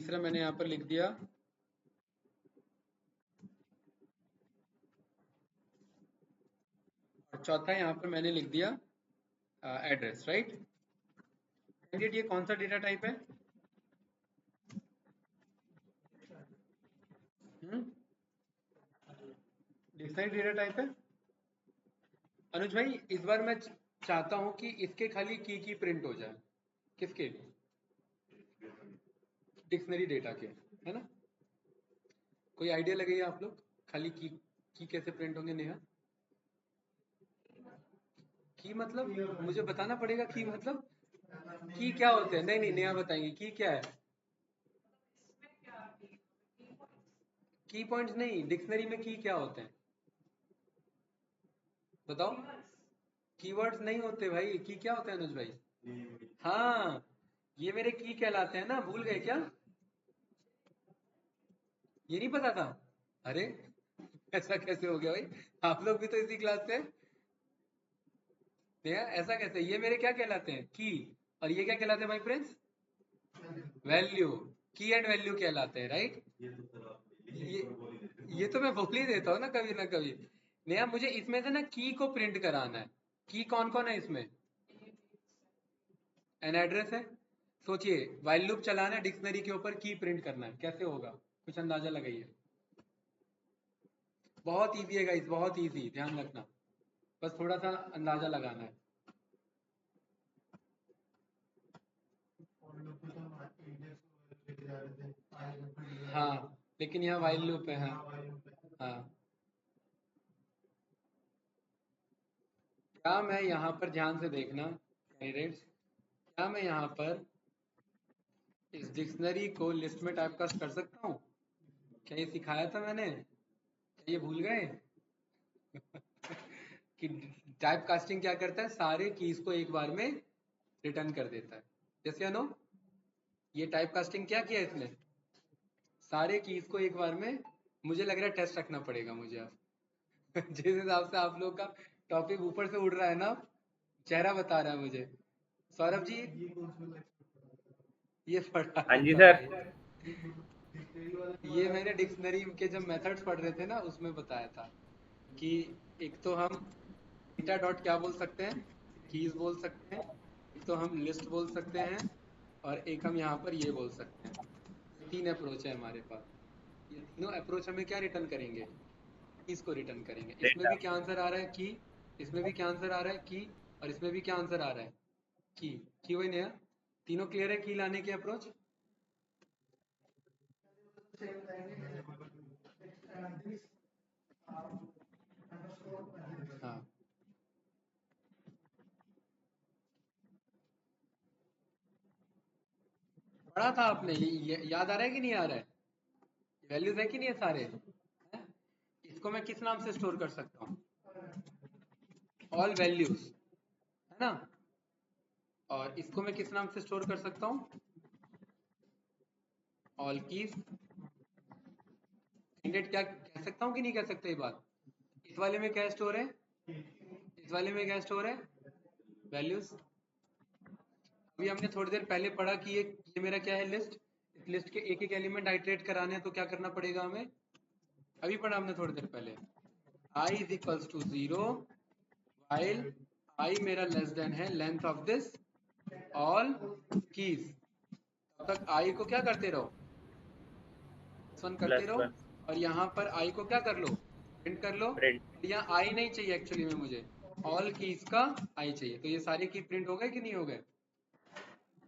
तीसरा मैंने यहाँ पर लिख दिया और चौथा यहाँ पर मैंने लिख दिया एड्रेस, राइट। कैंडिडेट ये कौन सा डेटा टाइप है? डिक्शनरी डेटा टाइप है। अनुज भाई इस बार मैं चाहता हूं कि इसके खाली की प्रिंट हो जाए। किसके? डिक्शनरी डेटा के, है ना? कोई आइडिया लगेगा आप लोग खाली की कैसे प्रिंट होंगे? नेहा की मतलब मुझे बताना पड़ेगा, की मतलब की क्या होते हैं? नहीं नेहा बताएंगे की क्या है। की पॉइंट्स नहीं, डिक्शनरी में की क्या होते हैं बताओ। कीवर्ड्स नहीं होते भाई, की क्या होता है अनुज भाई? हाँ, ये मेरे की कहलाते हैं ना, भूल गए क्या? ये नहीं पता था? अरे ऐसा कैसे हो गया भाई, आप लोग भी तो इसी क्लास से। ऐसा कैसे? ये मेरे क्या कहलाते हैं? की। और ये क्या कहलाते हैं भाई फ्रेंड्स? वैल्यू। की एंड वैल्यू कहलाते हैं, राइट। ये ये तो मैं बोल ही देता हूँ ना कभी। नया मुझे इसमें से ना की को प्रिंट कराना है। की कौन कौन है इसमें? एन एड्रेस है। सोचिए वाइल लूप चलाना है डिक्शनरी के ऊपर, की प्रिंट करना है, कैसे होगा? कुछ अंदाजा लगाइए। बहुत इजी है गाइस, बहुत इजी, ध्यान रखना, बस थोड़ा सा अंदाजा लगाना है। हाँ लेकिन यहाँ वाइल लूप है। हाँ हाँ। क्या मैं यहाँ पर ध्यान से देखना कैंडिडेट्स, क्या मैं यहाँ पर इस डिक्शनरी को लिस्ट में टाइपकास्ट कर सकता हूँ? क्या ये सिखाया था मैंने? क्या ये भूल गए? कि टाइप कास्टिंग क्या करता है, सारे कीज को एक बार में रिटर्न कर देता है, जैसे या नो? ये टाइप कास्टिंग क्या किया इसने? सारे कीज को एक बार में, मुझे लग रहा है टेस्ट रखना पड़ेगा मुझे अब। जिस हिसाब से आप लोग का टॉपिक ऊपर से उड़ रहा है ना, चेहरा बता रहा है मुझे। सौरभ जी ये पढ़ा हाँ जी था सर। भाई, ये मैंने डिक्शनरी के जब मेथड्स पढ़ रहे थे ना उसमें बताया था कि एक तो हम डेटा डॉट क्या बोल सकते हैं, कीज बोल सकते हैं, एक तो हम लिस्ट बोल सकते हैं, और एक हम यहाँ पर ये बोल सकते हैं। तीन अप्रोच है हमारे पास। ये तीनों अप्रोच हमें क्या रिटर्न करेंगे? कीज को रिटर्न करेंगे। इसमें डेटा। भी क्या आंसर आ रहा है? की। इसमें भी क्या आंसर आ रहा है? की। और इसमें भी क्या आंसर आ रहा है? की वही नया। तीनों क्लियर है की लाने के अप्रोच? हाँ पढ़ा था आपने, ये याद आ रहा है कि नहीं आ रहा है? वैल्यूज है कि नहीं है सारे है? इसको मैं किस नाम से स्टोर कर सकता हूँ? ऑल वैल्यूज, है ना? और इसको मैं किस नाम से स्टोर कर सकता हूँ? All keys. इंडेट क्या कह सकता हूँ कि नहीं कह सकता ये बात? इस वाले में क्या स्टोर है? इस वाले में क्या स्टोर है? वैल्यूज। अभी हमने थोड़ी देर पहले पढ़ा कि ये मेरा क्या है? लिस्ट। इस लिस्ट के एक एक एलिमेंट आइटरेट कराने हैं तो क्या करना पड़ेगा हमें? अभी पढ़ा हमने थोड़ी देर पहले, i is equals to 0 while i मेरा लेस देन है length of this all keys. तब तक i को क्या करते रहो? +1 करते +1 रहो। और यहाँ पर i को क्या कर लो? प्रिंट कर लो। प्रिंट। यहाँ i नहीं चाहिए एक्चुअली में, मुझे ऑल कीज का i चाहिए। तो ये सारे की प्रिंट हो गए कि नहीं हो गए?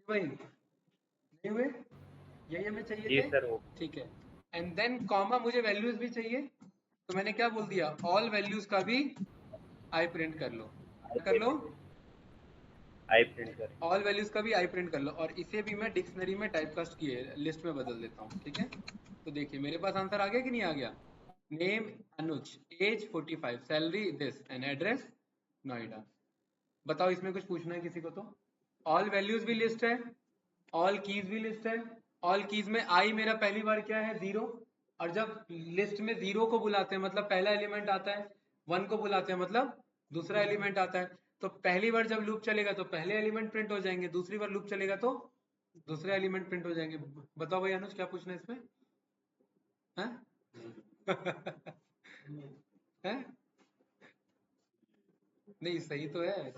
वही नहीं हुए? यही हमें चाहिए जी थे, सर हो। ठीक है। एंड देन कॉमा, मुझे वैल्यूज भी चाहिए, तो मैंने क्या बोल दिया? ऑल वैल्यूज का भी आई प्रिंट कर लो। क्या कर लो? आई प्रिंट करें। ऑल वैल्यूज का भी आई प्रिंट कर लो। और इसे भी मैं डिक्शनरी में टाइपकास्ट किए लिस्ट में बदल देता हूँ, ठीक है। तो देखिए मेरे पास आंसर आ गया कि नहीं आ गया? Name Anuj, age 45, salary this, and address Noida. बताओ इसमें कुछ पूछना है किसी को तो? ऑल वैल्यूज भी लिस्ट है, ऑल कीज भी लिस्ट है। ऑल कीज में आई मेरा पहली बार क्या है, 0। और जब लिस्ट में 0 को बुलाते हैं मतलब पहला एलिमेंट आता है, 1 को बुलाते हैं मतलब दूसरा एलिमेंट आता है। तो पहली बार जब लूप चलेगा तो पहले एलिमेंट प्रिंट हो जाएंगे, दूसरी बार लूप चलेगा तो दूसरे एलिमेंट प्रिंट हो जाएंगे। बताओ भाई अनुज क्या पूछना है इसमें? हैं? हैं? नहीं सही तो है,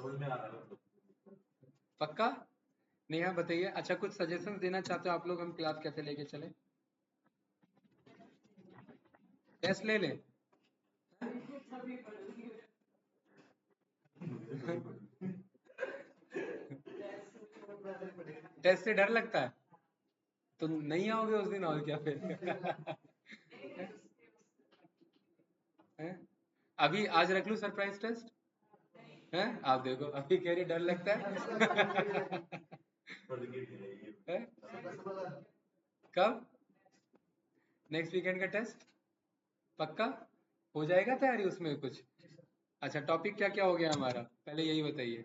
पक्का? नेहा बताइए। अच्छा कुछ सजेशन देना चाहते हो आप लोग, हम क्लास कैसे लेके चले? टेस्ट ले लें? टेस्ट से डर लगता है तो नहीं आओगे उस दिन, और क्या फिर? हैं? अभी आज रख लूं सरप्राइज टेस्ट? हैं? आप देखो अभी कह रही डर लगता है। हैं? कब? नेक्स्ट वीकेंड का टेस्ट? पक्का? हो जाएगा तैयारी उसमें कुछ? अच्छा टॉपिक क्या क्या हो गया हमारा, पहले यही बताइए।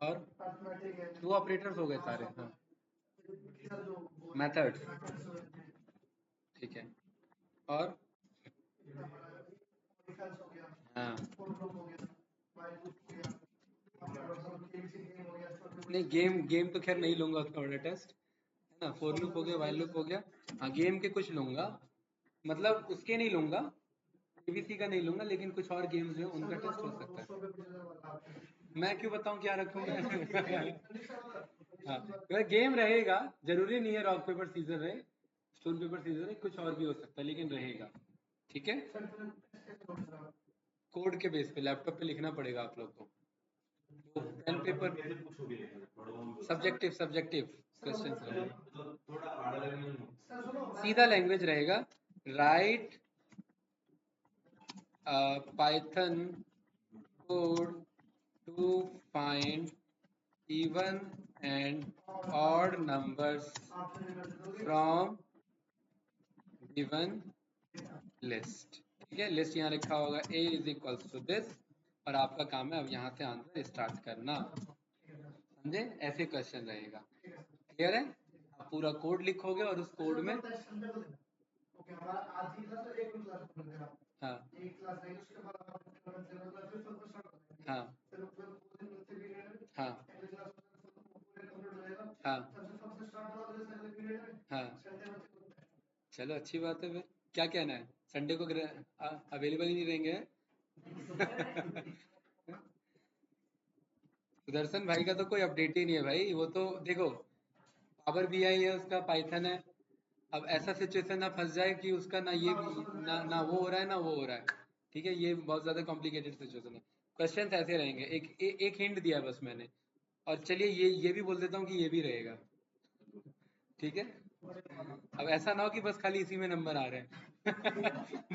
और दो ऑपरेटर्स हो गए सारे, हाँ। मेथड्स, ठीक है। और हाँ नहीं, गेम गेम तो खैर नहीं लूंगा उसका बड़ा टेस्ट, है ना। फोर लूप हो गया, वाइल लूप हो गया। हाँ गेम के कुछ लूंगा, मतलब उसके नहीं लूंगा, एबीसी का नहीं लूंगा, लेकिन कुछ और गेम्स जो हैं, उनका टेस्ट हो सकता है। मैं क्यों बताऊं क्या रखूंगा? हाँ वह गेम रहेगा, जरूरी नहीं है रॉक पेपर सीजर रहे, स्टोन पेपर सीजर रहे, कुछ और भी हो सकता है लेकिन रहेगा। ठीक है, कोड के बेस पे लैपटॉप पे लिखना पड़ेगा आप लोग को। तो pen paper, subjective subjective questions रहेंगे, सीधा लैंग्वेज रहेगा। Write Python code to find even and odd numbers from given list। ठीक है, लिस्ट यहाँ लिखा होगा a is equals to this, और आपका काम है अब यहाँ से आंसर स्टार्ट करना। समझे? ऐसे क्वेश्चन रहेगा। क्लियर है? आप पूरा कोड लिखोगे और उस कोड में हाँ हाँ हाँ हाँ हाँ, चलो अच्छी बात है फिर। क्या कहना है, संडे को अवेलेबल ही नहीं रहेंगे? सुदर्शन भाई का तो कोई अपडेट ही नहीं है भाई, वो तो देखो पावर बीआई है उसका, पाइथन है। अब ऐसा सिचुएशन ना फंस जाए कि उसका ना ये ना वो हो रहा है ना वो हो रहा है। ठीक है, ये बहुत ज्यादा कॉम्प्लिकेटेड सिचुएशन है। क्वेश्चन ऐसे रहेंगे, एक हिंट दिया है बस मैंने। और चलिए ये भी बोल देता हूँ कि ये भी रहेगा। ठीक है, अब ऐसा ना हो कि बस खाली इसी में नंबर आ रहे हैं।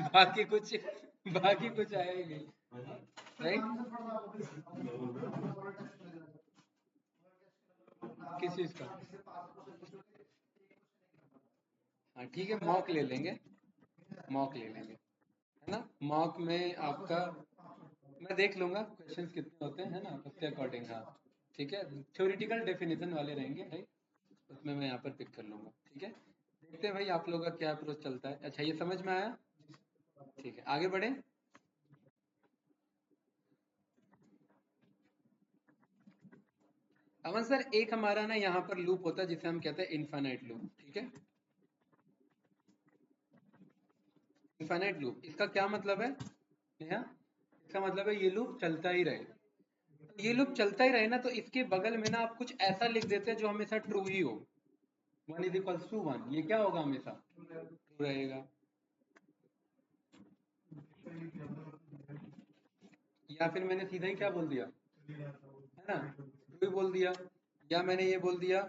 बाकी कुछ आया ही नहीं, राइट? किस चीज का? हाँ ठीक है, मॉक ले लेंगे, मॉक ले लेंगे, है ना। मॉक में आपका मैं देख लूंगा क्वेश्चंस कितने होते हैं, है ना, उसके अकॉर्डिंग। हाँ ठीक है, थ्योरेटिकल डेफिनेशन वाले रहेंगे भाई, उसमें मैं यहाँ पर पिक कर लूंगा। ठीक है, देखते हैं भाई आप लोगों का क्या अप्रोच चलता है। अच्छा ये समझ में आया? ठीक है आगे बढ़े। अमन सर एक हमारा ना यहाँ पर लूप होता है जिसे हम कहते हैं इनफाइनाइट लूप। ठीक है, इनफाइनाइट लूप, इसका क्या मतलब है नेहा? इसका मतलब है ये लूप चलता ही रहे। ये लूप चलता ही रहे ना, तो इसके बगल में ना आप कुछ ऐसा लिख देते हैं जो हमेशा ट्रू ही हो। 1 इज इक्वल्स टू 1, ये क्या होगा, हमेशा ट्रू रहेगा। या फिर मैंने सीधा ही क्या बोल दिया, है ना, ट्रू ही बोल दिया। या मैंने ये बोल दिया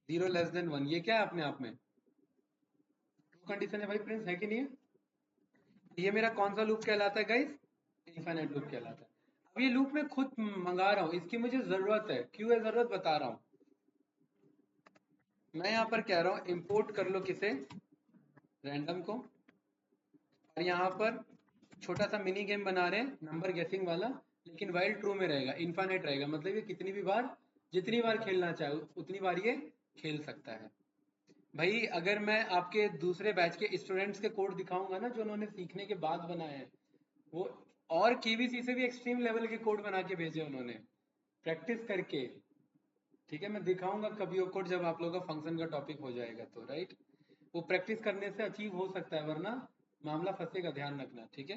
0 < 1, ये क्या है अपने आप में ट्रू कंडीशन है भाई, प्रिंस है कि नहीं है? ये मेरा कौन सा लूप कहलाता है गाइस? इनफाइनाइट लूप कहलाता है। अब ये लूप मैं खुद मंगा रहा हूँ, इसकी मुझे जरूरत है, क्यों है जरूरत बता रहा हूँ। मैं यहाँ पर कह रहा हूँ इंपोर्ट कर लो किसे, रैंडम को, और यहाँ पर छोटा सा मिनी गेम बना रहे हैं नंबर गेसिंग वाला, लेकिन वाइल ट्रू में रहेगा, इनफाइनाइट रहेगा, मतलब ये कितनी भी बार, जितनी बार खेलना चाहे उतनी बार ये खेल सकता है। भाई अगर मैं आपके दूसरे बैच के स्टूडेंट्स के कोड दिखाऊंगा ना जो उन्होंने सीखने के बाद बनाए हैं, वो और केबीसी से भी एक्सट्रीम लेवल के कोड बना के भेजे उन्होंने प्रैक्टिस करके। ठीक है, मैं दिखाऊंगा कभी वो कोड जब आप लोगों का फंक्शन का टॉपिक हो जाएगा तो, राइट। वो प्रैक्टिस करने से अचीव हो सकता है, वरना मामला फंसेगा, ध्यान रखना, ठीक है।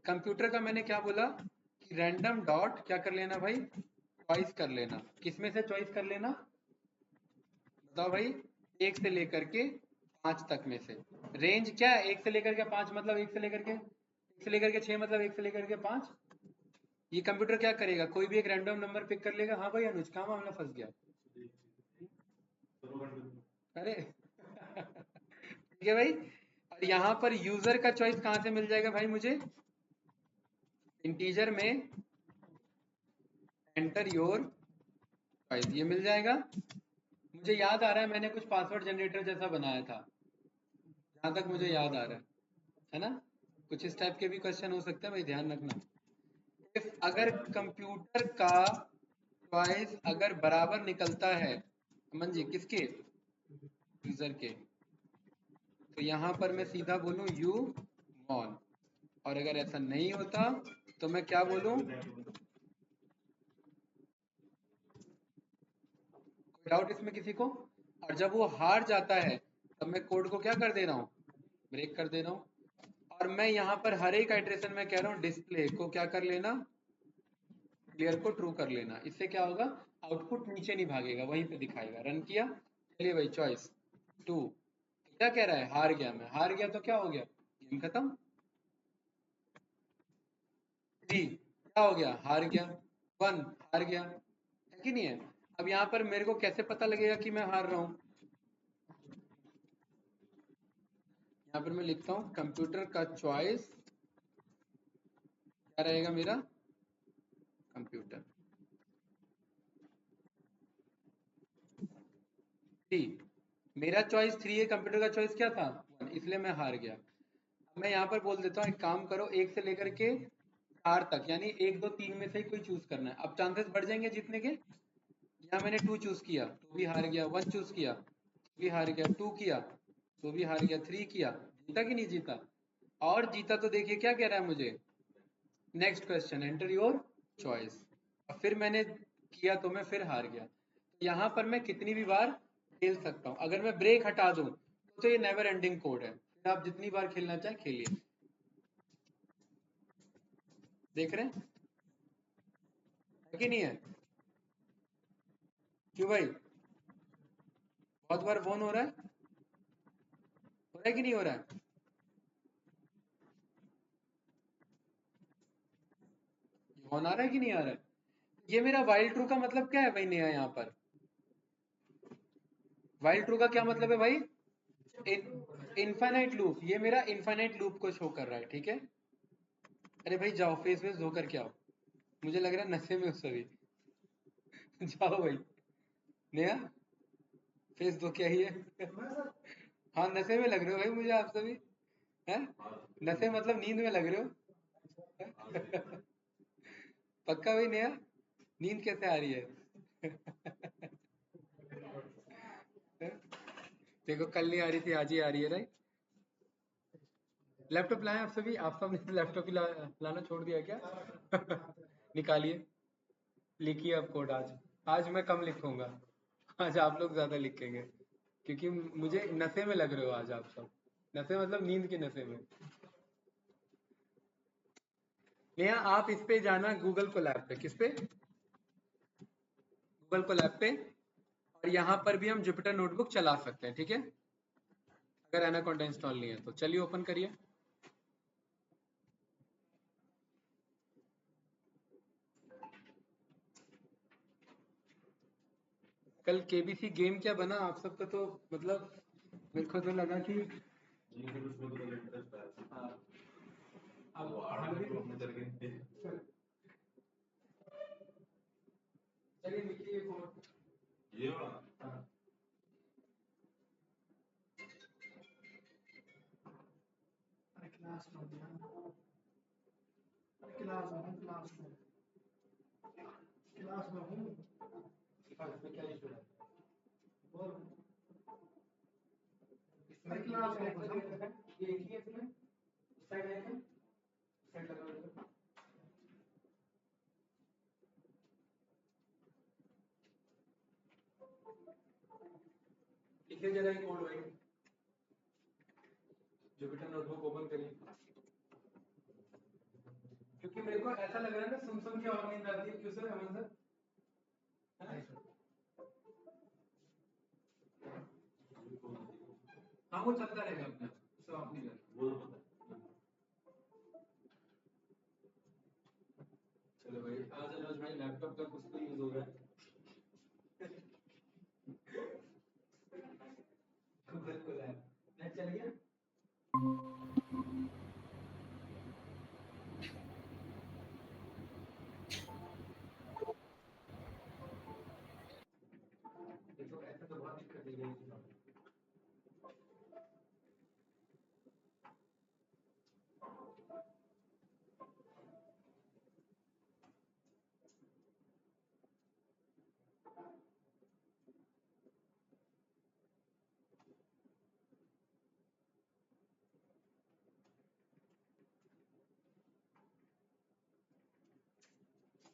कंप्यूटर का मैंने क्या बोला कि रैंडम डॉट क्या कर लेना भाई, चॉइस कर लेना। किसमें से चॉइस कर लेना बताओ भाई, 1 से लेकर के 5 तक में से। रेंज क्या है, 1 से लेकर के 5 मतलब 1 से लेकर के 6 मतलब 1 से लेकर के 5। ये कंप्यूटर क्या करेगा, कोई भी एक रैंडम नंबर पिक कर लेगा। हाँ भाई अनुज, कहाँ मामला फंस गया? अरे ठीक है भाई। और यहाँ पर यूजर का चॉइस कहाँ से मिल जाएगा भाई मुझे, इंटीजर में एंटर योर चॉइस, ये मिल जाएगा। मुझे याद आ रहा है मैंने कुछ पासवर्ड जनरेटर जैसा बनाया था, जहां तक मुझे याद आ रहा है ना। कुछ इस टाइप के भी क्वेश्चन हो सकते हैं भाई, ध्यान रखना। इफ अगर कंप्यूटर का चॉइस अगर बराबर निकलता है अमन जी किसके, यूजर के, तो यहाँ पर मैं सीधा बोलूँ यू मॉन। और अगर ऐसा नहीं होता तो मैं क्या बोलूँ, कोई डाउट इसमें किसी को? और जब वो हार जाता है तब मैं कोड को क्या कर दे रहा हूँ, ब्रेक कर दे रहा हूँ। और मैं यहाँ पर हर एक आइट्रेशन में कह रहा हूँ डिस्प्ले को क्या कर लेना, क्लियर को ट्रू कर लेना। इससे क्या होगा, आउटपुट नीचे नहीं भागेगा, वहीं पे दिखाएगा। रन किया, चलिए भाई चॉइस 2, क्या कह रहा है, हार गया। मैं हार गया तो क्या हो गया, गेम खत्म। 3 क्या हो गया, हार गया। 1 हार गया, है कि नहीं है। अब यहाँ पर मेरे को कैसे पता लगेगा कि मैं हार रहा हूँ, यहाँ पर मैं लिखता हूँ कंप्यूटर का चॉइस क्या रहेगा मेरा, कंप्यूटर 3। मेरा चॉइस 3 है, कंप्यूटर का चॉइस क्या था 1, इसलिए मैं हार गया। अब मैं यहाँ पर बोल देता हूँ एक काम करो, 1 से लेकर के 4 तक, यानी 1 2 3 में से ही कोई चूज करना है। अब चांसेस बढ़ जाएंगे जीतने के। यहाँ मैंने 2 चूज किया तो भी हार गया, 1 चूज किया तो भी हार गया, 2 किया तो भी हार गया, 3 किया, जीता कि नहीं जीता। और जीता तो देखिए क्या कह रहा है मुझे, next question enter your choice. और फिर मैंने किया तो मैं फिर हार गया। तो यहाँ पर मैं कितनी भी बार खेल सकता हूँ। अगर मैं ब्रेक हटा दूं तो ये नेवर एंडिंग कोड है, फिर आप जितनी बार खेलना चाहे खेलिए। देख रहे हैं है कि नहीं है, क्यों भाई, बहुत बार फोन हो रहा है कि नहीं हो रहा है। फोन आ रहा है कि नहीं आ रहा है। ये मेरा वाइल ट्रू का मतलब क्या है भाई नया, यहाँ पर वाइल ट्रू का क्या मतलब है भाई, इनफाइनाइट लूप। ये मेरा इनफाइनाइट लूप को शो कर रहा है, ठीक है। अरे भाई जाओ फेस वेस धो करके आओ, मुझे लग रहा है नशे में उस सभी जाओ भाई, नया फेस धो के आइए हाँ नशे में लग रहे हो भाई मुझे आप सभी, हैं नशे मतलब नींद में लग रहे हो पक्का भाई नया, नींद कैसे आ रही है देखो कल नहीं आ रही थी, आज ही आ रही है, राइट। लैपटॉप लाए आप सभी, आप सब ने लैपटॉप ही लाना छोड़ दिया क्या निकालिए, लिखिए अब कोड। आज आज मैं कम लिखूंगा, आज आप लोग ज्यादा लिखेंगे, क्योंकि मुझे नशे में लग रहे हो आज आप सब। नशे मतलब नींद के नशे में। नेहा आप इस पे जाना गूगल कोलैब पे, किस पे, गूगल कोलैब पे। और यहाँ पर भी हम जुपिटर नोटबुक चला सकते हैं, ठीक है, अगर एनाकोंडा इंस्टॉल नहीं है तो। चलिए ओपन करिए। कल केबीसी गेम क्या बना आप सबका, तो मतलब मेरे को तो लगा कि हाँ, चलिए लिखिए कोड। ये वाला हाँ। अरे क्लास क्या इशू है? इसमें ये एक ही है इसमें साइड है क्या? साइड लगा हुआ है। लिखिए जरा ये कोड भाई, जुपिटर नोटबुक ओपन करिए, क्योंकि मेरे को ऐसा लग रहा है ना सुन के और नींद आती है। क्यों सर? अमन सर, हाँ वो चलता रहेगा अपना, सब आप नहीं करना। चलो भाई, आज अनुज भाई लैपटॉप का कुछ तो यूज हो रहा है। बिल्कुल है, नेट चल गया। देखो ऐसा तो बहुत दिक्कत है ये।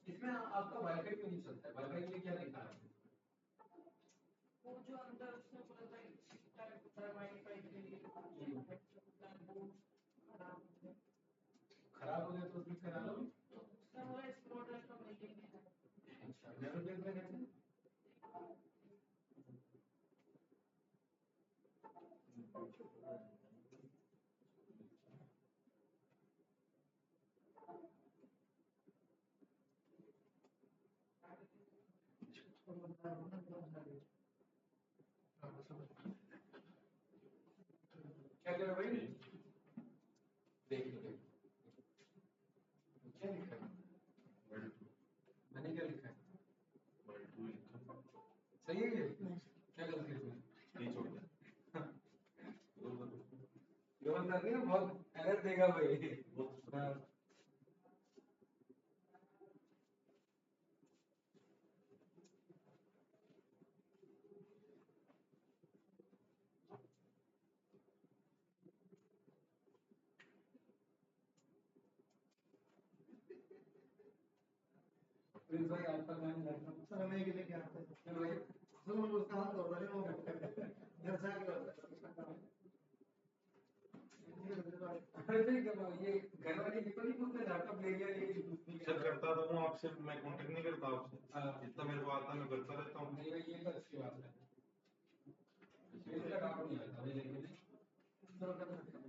इसमें आपका वाईफाई क्यों नहीं चलता है? वाईफाई के लिए क्या लिखा है? वो जो अंदर उसने बोला था वाईफाई के लिए खराब हो गया तो उसमें करा लो। अच्छा, नेवर प्लेस में कैसे? क्या करो भाई? देख लो क्या लिखा है? मैंने क्या लिखा है? सही है ये? क्या गलती है इसमें? लोन करनी है, बहुत एरर देगा भाई। हाँ। प्रिंस भाई आपका काम लैपटॉप समय के लिए क्या आता है भाई? सुनो उसका हाथ दौड़ रहे हो घर से आके अरे नहीं करो ये, घर वाले ये तो नहीं पूछते लैपटॉप ले लिया ये नहीं सर करता तो हूँ आपसे, मैं कांटेक्ट नहीं करता आपसे, जितना मेरे को आता है मैं करता रहता हूँ। नहीं भाई ये तो अच्छी बात है, इसका डाउट नहीं आता भाई। लेकिन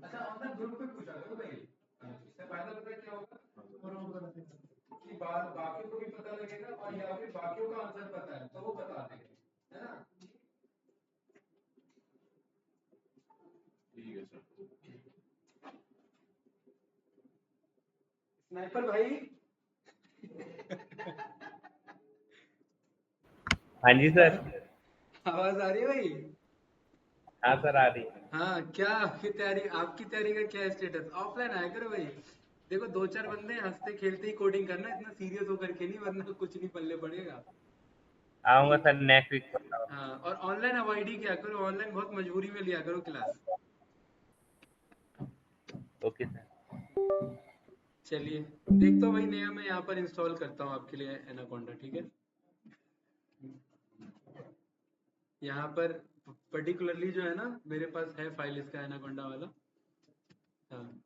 अच्छा ऑन द ग्रुप पे पूछा करो भाई, इससे फायदा पता है क्या होगा कि बाकियों को भी पता लगेगा और या फिर बाकियों का आंसर पता है तो वो बता देंगे, है ना? ठीक है सर। स्नाइपर भाई हाँ जी सर। आवाज आ रही है भाई? हाँ सर आ रही है। हाँ, क्या आपकी तैयारी का क्या स्टेटस? ऑफलाइन आया करो भाई, देखो दो चार बंदे हैं, हंसते खेलते ही कोडिंग करना, इतना सीरियस होकर के नहीं, वरना कुछ नहीं पल्ले पड़ेगा। आऊँगा ठीक। Sir next week. हाँ, और ऑनलाइन अवॉइड ही क्या करो, ऑनलाइन बहुत मजबूरी में लिया करो क्लास। Okay sir. चलिए, देखता हूँ भाई, नया मैं यहाँ पर इंस्टॉल करता हूँ आपके लिए एनाकोंडा, ठीक है? यहाँ पर पर्टिकुलरली जो है ना, मेरे पास है फाइल इसका एनाकोंडा वाला। हाँ,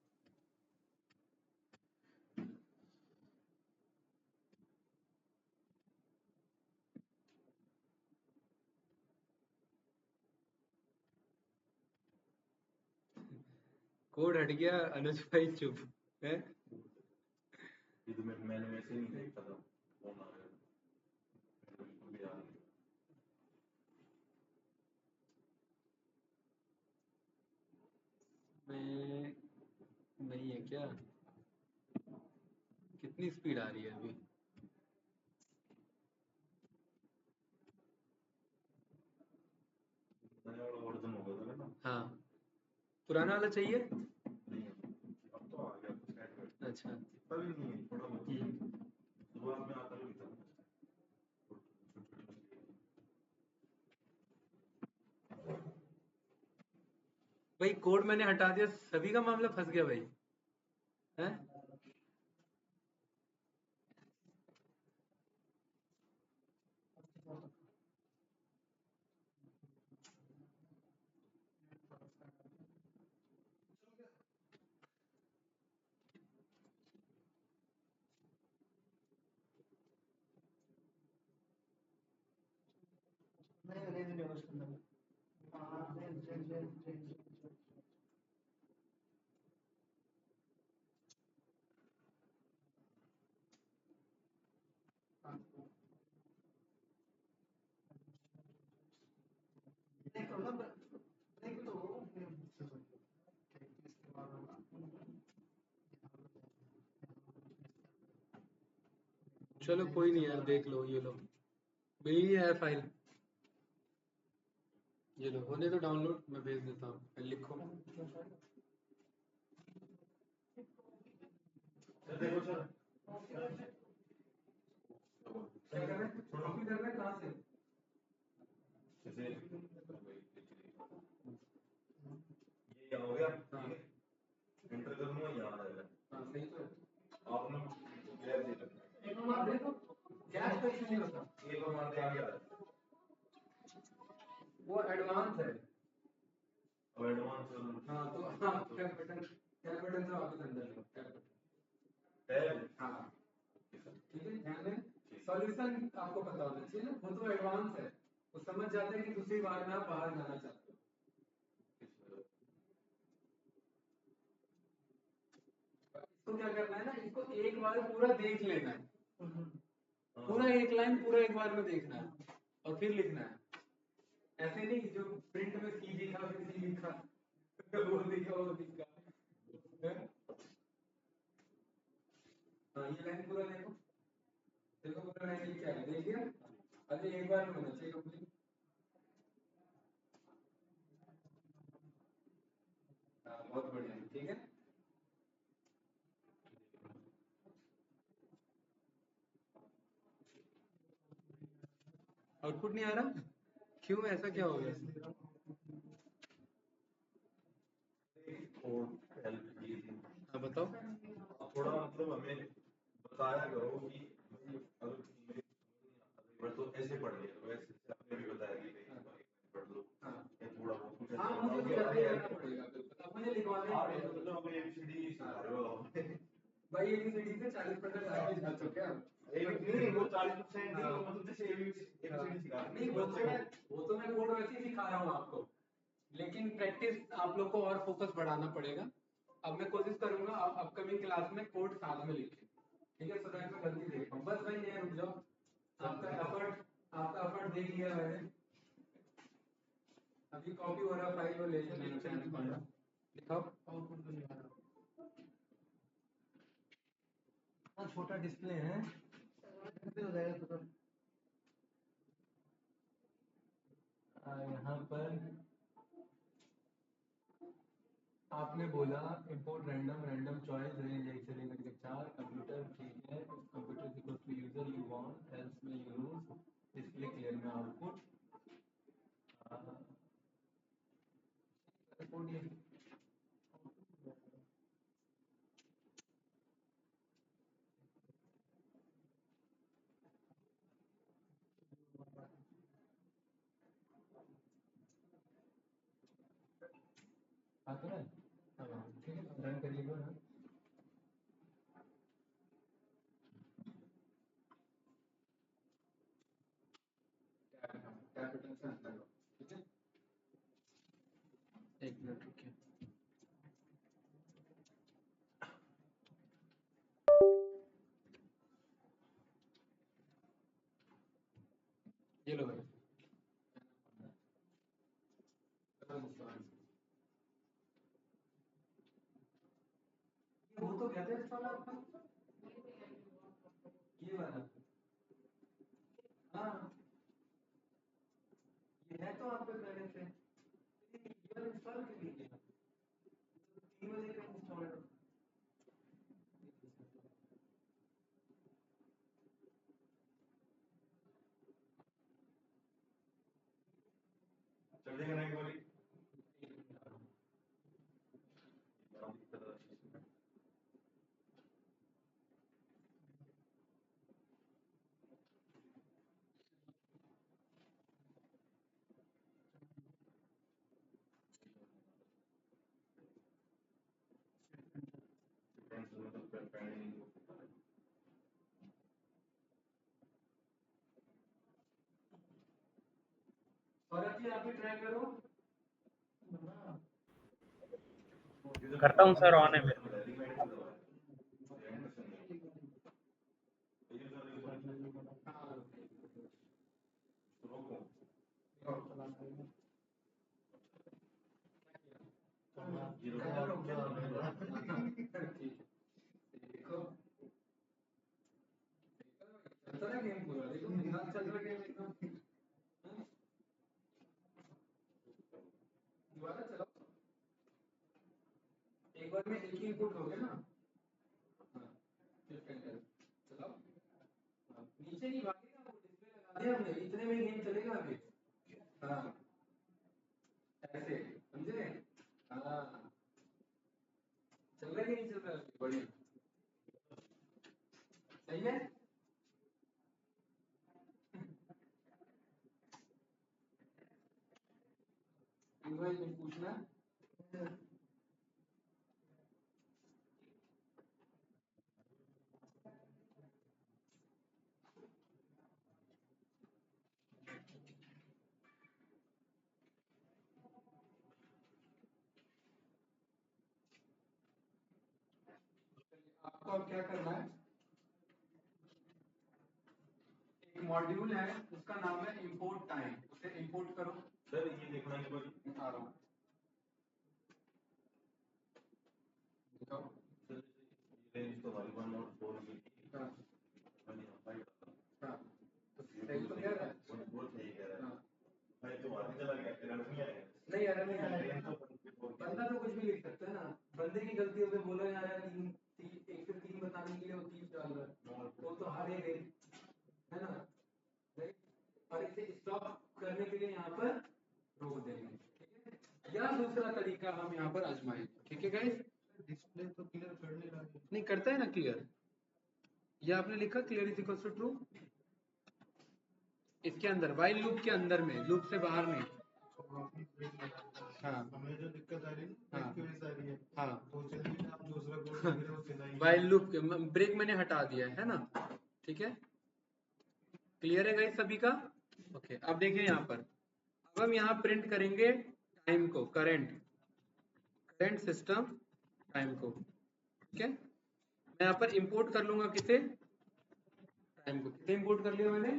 कोड हट गया, अनुज भाई चुप है। ये तो मैंने वैसे नहीं देखा था, फोन आ गया बिल्कुल भी याद नहीं। मैं नहीं है क्या? कितनी स्पीड आ रही है अभी? नया वाला वर्जन हो गया था ना। हाँ, पुराना वाला चाहिए? नहीं अब तो आ गया अच्छा। इतना भी नहीं है, थोड़ा बहुत शुरुआत में आता भी था। भाई कोड मैंने हटा दिया, सभी का मामला फंस गया भाई, हैं? चलो कोई नहीं यार, देख लो, ये लो मेरी है फाइल, ये लो, होने तो डाउनलोड, मैं भेज देता हूँ, लिखो। देखो सर, क्या कर रहे हैं, कॉपी कर रहे हैं, कहाँ से? जैसे ये हो गया, हाँ ठीक है, एंटर करूंगा, यहाँ आ जाएगा। हाँ, सही तो है। आपने गैप दे रखा है, एक बार देखो, गैस तो इशू नहीं होता, एक और मारते आगे आ जाएगा। वो एडवांस है। अब एडवांस हाँ तो हाँ, कैपिटल कैपिटल से वापस अंदर लो, कैपिटल टैब, हाँ, ठीक है, ध्यान दें, सॉल्यूशन आपको पता होना चाहिए ना, वो तो एडवांस है, वो समझ जाते हैं कि दूसरी बार में आप बाहर जाना चाहते हो। इसको क्या करना है ना, इसको एक बार पूरा देख लेना है, पूरा एक लाइन पूरा एक बार में देखना है और फिर लिखना है, ऐसे नहीं जो प्रिंट में सी लिखा फिर सी लिखा वो लिखा वो लिखा। हाँ, ये लाइन पूरा देखो, देखो पूरा लाइन लिख क्या है, देख लिया, अरे एक बार में होना चाहिए कंप्लीट। हाँ, बहुत बढ़िया, ठीक है। आउटपुट नहीं आ रहा, क्यों, ऐसा क्या हो गया? हेल्प की थी। हाँ बताओ। अब थोड़ा मतलब हमें बताया करो कि अगर मेरी समझ नहीं आता तो ऐसे पढ़ लिया, तो ऐसे आपने भी बताया कि भाई पढ़ लो, हाँ या थोड़ा बहुत कुछ हाँ, ऐसे मुझे तो बताओ जल्दी कि करना पड़ेगा, बिल्कुल अब मुझे लिखवाना ही आप पड़ेगा। मतलब अपने एबीसीडी सिखा रहे हो भाई एबीसीडी से 40% आगे जा चुके हैं हम। नहीं, वो 40% नहीं, वो मतलब जैसे एबीसीडी सिखा रहे नहीं, वो तो मैं कोड वैसे ही सिखा रहा हूँ आपको, लेकिन प्रैक्टिस आप लोग को और फोकस बढ़ाना पड़ेगा। अब मैं कोशिश करूंगा अपकमिंग क्लास में कोड साथ में लिखें, ठीक है, सो दैट मैं गलती देख पाऊँ। बस भाई ये रुक जाओ, आपका एफर्ट देख लिया मैंने, अभी कॉपी हो रहा फाइल, वो ले लेना, दिखाओ। छोटा डिस्प्ले है, हो जाएगा तो। यहाँ पर आपने बोला import random, random choice, range 1 से लेकर के 4, कंप्यूटर, ठीक है, computer equal to user you want, else में यूज, डिस्प्ले क्लियर में आउटपुट, आता है, ठीक है, रन करिएगा ना। कैपिटल से अंदर लो, ठीक है, एक मिनट रुकिए। ये लो भाई, ये हो तो गया था इंस्टॉल आपका, ये वाला, हाँ ये है तो आपके पहले से, ये वाला इंस्टॉल कर लीजिए, 3 बजे का इंस्टॉल है। कर देंगे ना एक बारी सौरभ जी आप भी ट्राई करो। करता हूँ सर, ऑन है मेरे में। देखो चलता है गेम पूरा, देखो दिमाग चल रहा है गेम एकदम। दोबारा चलाओ, एक बार में एक ही इनपुट हो गया ना। हाँ शिफ्ट एंटर चलाओ। हाँ, नीचे नहीं भागेगा, वो डिस्प्ले लगा दिया हमने, इतने में गेम चलेगा आगे। हाँ ऐसे समझे। हाँ चल रहा है कि नहीं चल रहा है, बढ़िया सही है। भाई कुछ पूछना है? आपको अब क्या करना है, एक मॉड्यूल है उसका नाम है इंपोर्ट टाइम, उसे इंपोर्ट करो। सर ये देखना एक बारी आ रहा हूँ, दिखाओ। रेंज तो हमारी 1 और 4 की हाँ हाँ तो सही तो कह रहा है। वो सही कह रहा है। हाँ भाई तो आगे चला गया, एरर नहीं आएगा। नहीं एरर नहीं आएगा, बंदा तो कुछ भी लिख सकता है ना, बंदे की गलती होगी, बोला जा रहा है 1 से 3 बताने के लिए वो 30 डाल रहा है, तो हारेगा है ना। राइट, और इसे स्टॉप करने के लिए यहाँ पर रोक देंगे, ठीक है। या दूसरा तरीका हम यहाँ पर आजमाएंगे, ठीक है गाइस। डिस्प्ले तो क्लियर कर नहीं रहा है। नहीं करता है ना क्लियर, या आपने लिखा clear is equal to true, इसके अंदर वाइल लूप के अंदर में, लूप से बाहर नहीं। हाँ हमें जो दिक्कत आ रही है हाँ इसकी वजह से आ रही है। हाँ तो चलिए आप दूसरा कोड लिख रहे हो चलाइए। वाइल लूप ब्रेक मैंने हटा दिया है ना, ठीक है। क्लियर है गाइस सभी का। ओके अब देखिए यहाँ पर, अब हम यहाँ प्रिंट करेंगे टाइम को, करंट सिस्टम टाइम को, ठीक है। मैं यहाँ पर इंपोर्ट कर लूंगा किसे, टाइम को। किसे इंपोर्ट कर लिया मैंने,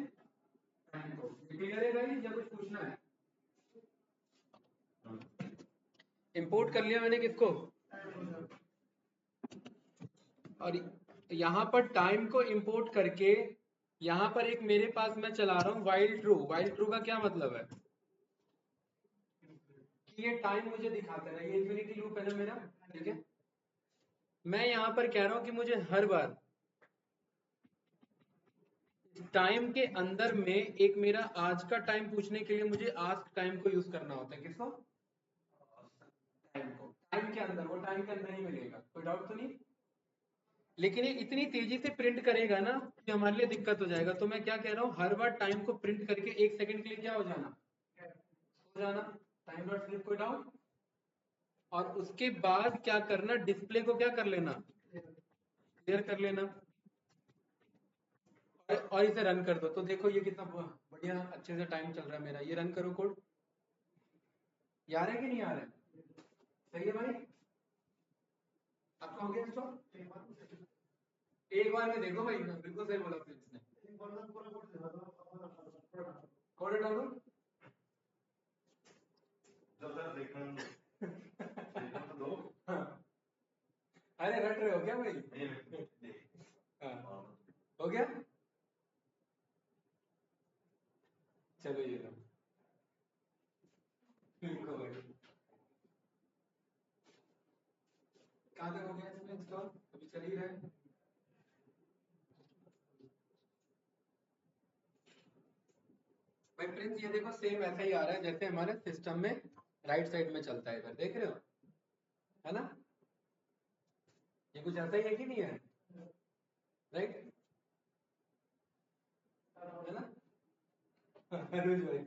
टाइम को। क्लियर है गाइस या कुछ पूछना है? इंपोर्ट कर लिया मैंने किसको, और यहाँ पर टाइम को इंपोर्ट करके यहाँ पर एक मेरे पास मैं चला रहा हूँ वाइल ट्रू। वाइल ट्रू का क्या मतलब है कि ये टाइम मुझे दिखाता है, ये इन्फिनिटी लूप है ना मेरा, ठीक है। मैं यहाँ पर कह रहा हूँ कि मुझे हर बार टाइम के अंदर में एक मेरा आज का टाइम पूछने के लिए मुझे आस्क टाइम को यूज करना होता है। किसको, टाइम को। टाइम के अंदर, वो टाइम के अंदर ही मिलेगा, कोई डाउट तो नहीं। लेकिन ये इतनी तेजी से प्रिंट करेगा ना कि हमारे लिए दिक्कत हो जाएगा। तो मैं क्या कह रहा हूँ, हर बार टाइम को प्रिंट करके 1 सेकंड के लिए क्या हो जाना, हो जाना टाइम डॉट स्लिप, कोई डाउट। और उसके बाद क्या करना, डिस्प्ले को क्या कर लेना, क्लियर कर लेना, और इसे रन कर दो। तो देखो ये कितना बढ़िया अच्छे से टाइम चल रहा है मेरा। ये रन करो कोड, ये आ रहा है कि नहीं आ रहा है, सही है भाई। आपका हो गया स्टॉप, एक बार में देखो भाई, बिल्कुल सही बोला प्रिंस ने। कोड डालो, सर देखना तो दो। अरे रट रहे हो क्या भाई? हाँ हो गया, चलो ये लो, लिखो भाई। कहाँ तक हो गया इसमें इंस्टॉल, अभी चल ही रहा है। भाई रेफरेंस ये देखो सेम ऐसा ही आ रहा है जैसे हमारे सिस्टम में राइट साइड में चलता है, इधर देख रहे हो, है ना? ये कुछ ऐसा ही है कि नहीं है? राइट, है ना? अनुज भाई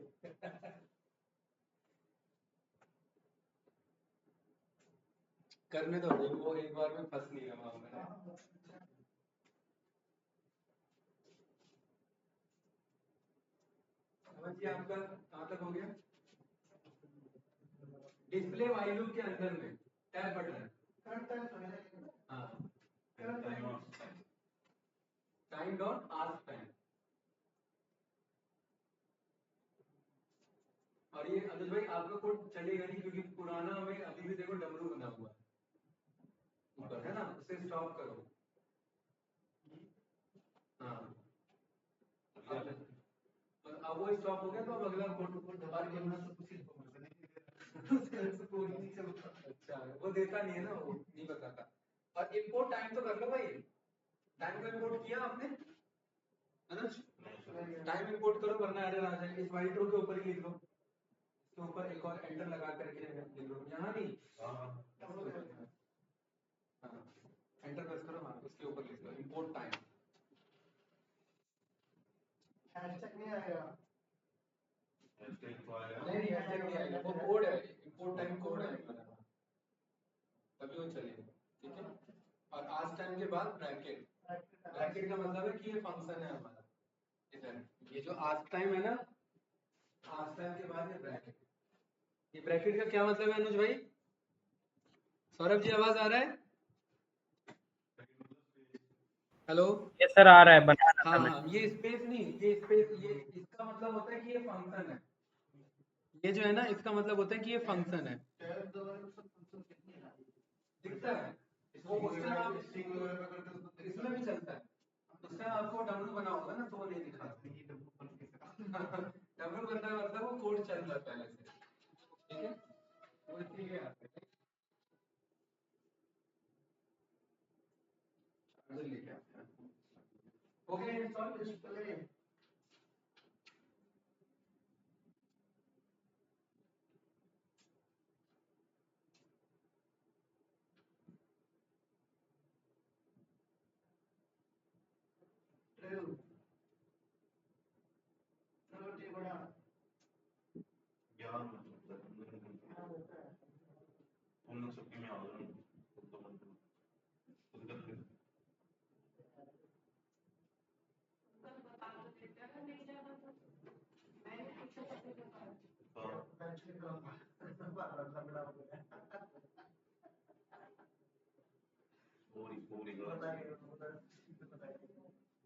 करने दो भाई, वो एक बार में फंस नहीं रहा मामला। समझिए आपका कहाँ तक हो गया? डिस्प्ले वाइल लूप के अंदर में टैब बटन, हाँ, टाइम डॉट आस्क टाइम। और ये अनुज भाई आपका कोड चलेगा नहीं क्योंकि पुराना में अभी भी देखो डब्लू बना हुआ है ऊपर, है ना? उसे स्टॉप करो। हाँ, अब वो स्टॉप हो गया तो अब अगला कोड दोबारा करना तो कुछ अच्छा, वो देता नहीं है ना, वो नहीं बताता। और इंपोर्ट टाइम तो कर लो भाई, टाइम को इंपोर्ट किया आपने, है ना? टाइम इंपोर्ट करो वरना एरर आ जाएगी। इस व्हाइट रो के ऊपर ही लिख लो, इसके ऊपर एक और एंटर लगा करके लिख लो, यहाँ नहीं, हाँ, एंटर प्रेस करो, हाँ, उसके ऊपर लिख लो इंपोर्ट टाइम। हैशटैग नहीं आएगा, नहीं हैशटैग नहीं आएगा, वो कोड है, इंपोर्ट टाइम कोड है हमारा, तभी वो चलेगा, ठीक है? और आज टाइम के बाद ब्रैकेट, ब्रैकेट का मतलब है कि ये फंक्शन है हमारा इधर, ये जो आज टाइम है ना, आज टाइम के बाद ये ब्रैकेट। ये ब्रैकेट का क्या मतलब है अनुज भाई? सौरभ जी आवाज आ रहा है? हेलो, ये सर आ रहा है, बना रहा था हाँ मैं। हाँ, ये स्पेस नहीं, ये स्पेस, ये इसका मतलब होता है कि ये फंक्शन है, ये जो है ना इसका मतलब होता है कि ये फंक्शन है, दिखता है वो, उस टाइम आप इसमें भी चलता है, उस टाइम आपको डब्लू बना होगा ना तो वो नहीं दिखा डब्लू बनना मतलब वो कोड चल रहा है पहले से, ठीक है? वो इसीलिए आता है, अंदर लेके आते हैं। हो गया इंस्टॉल?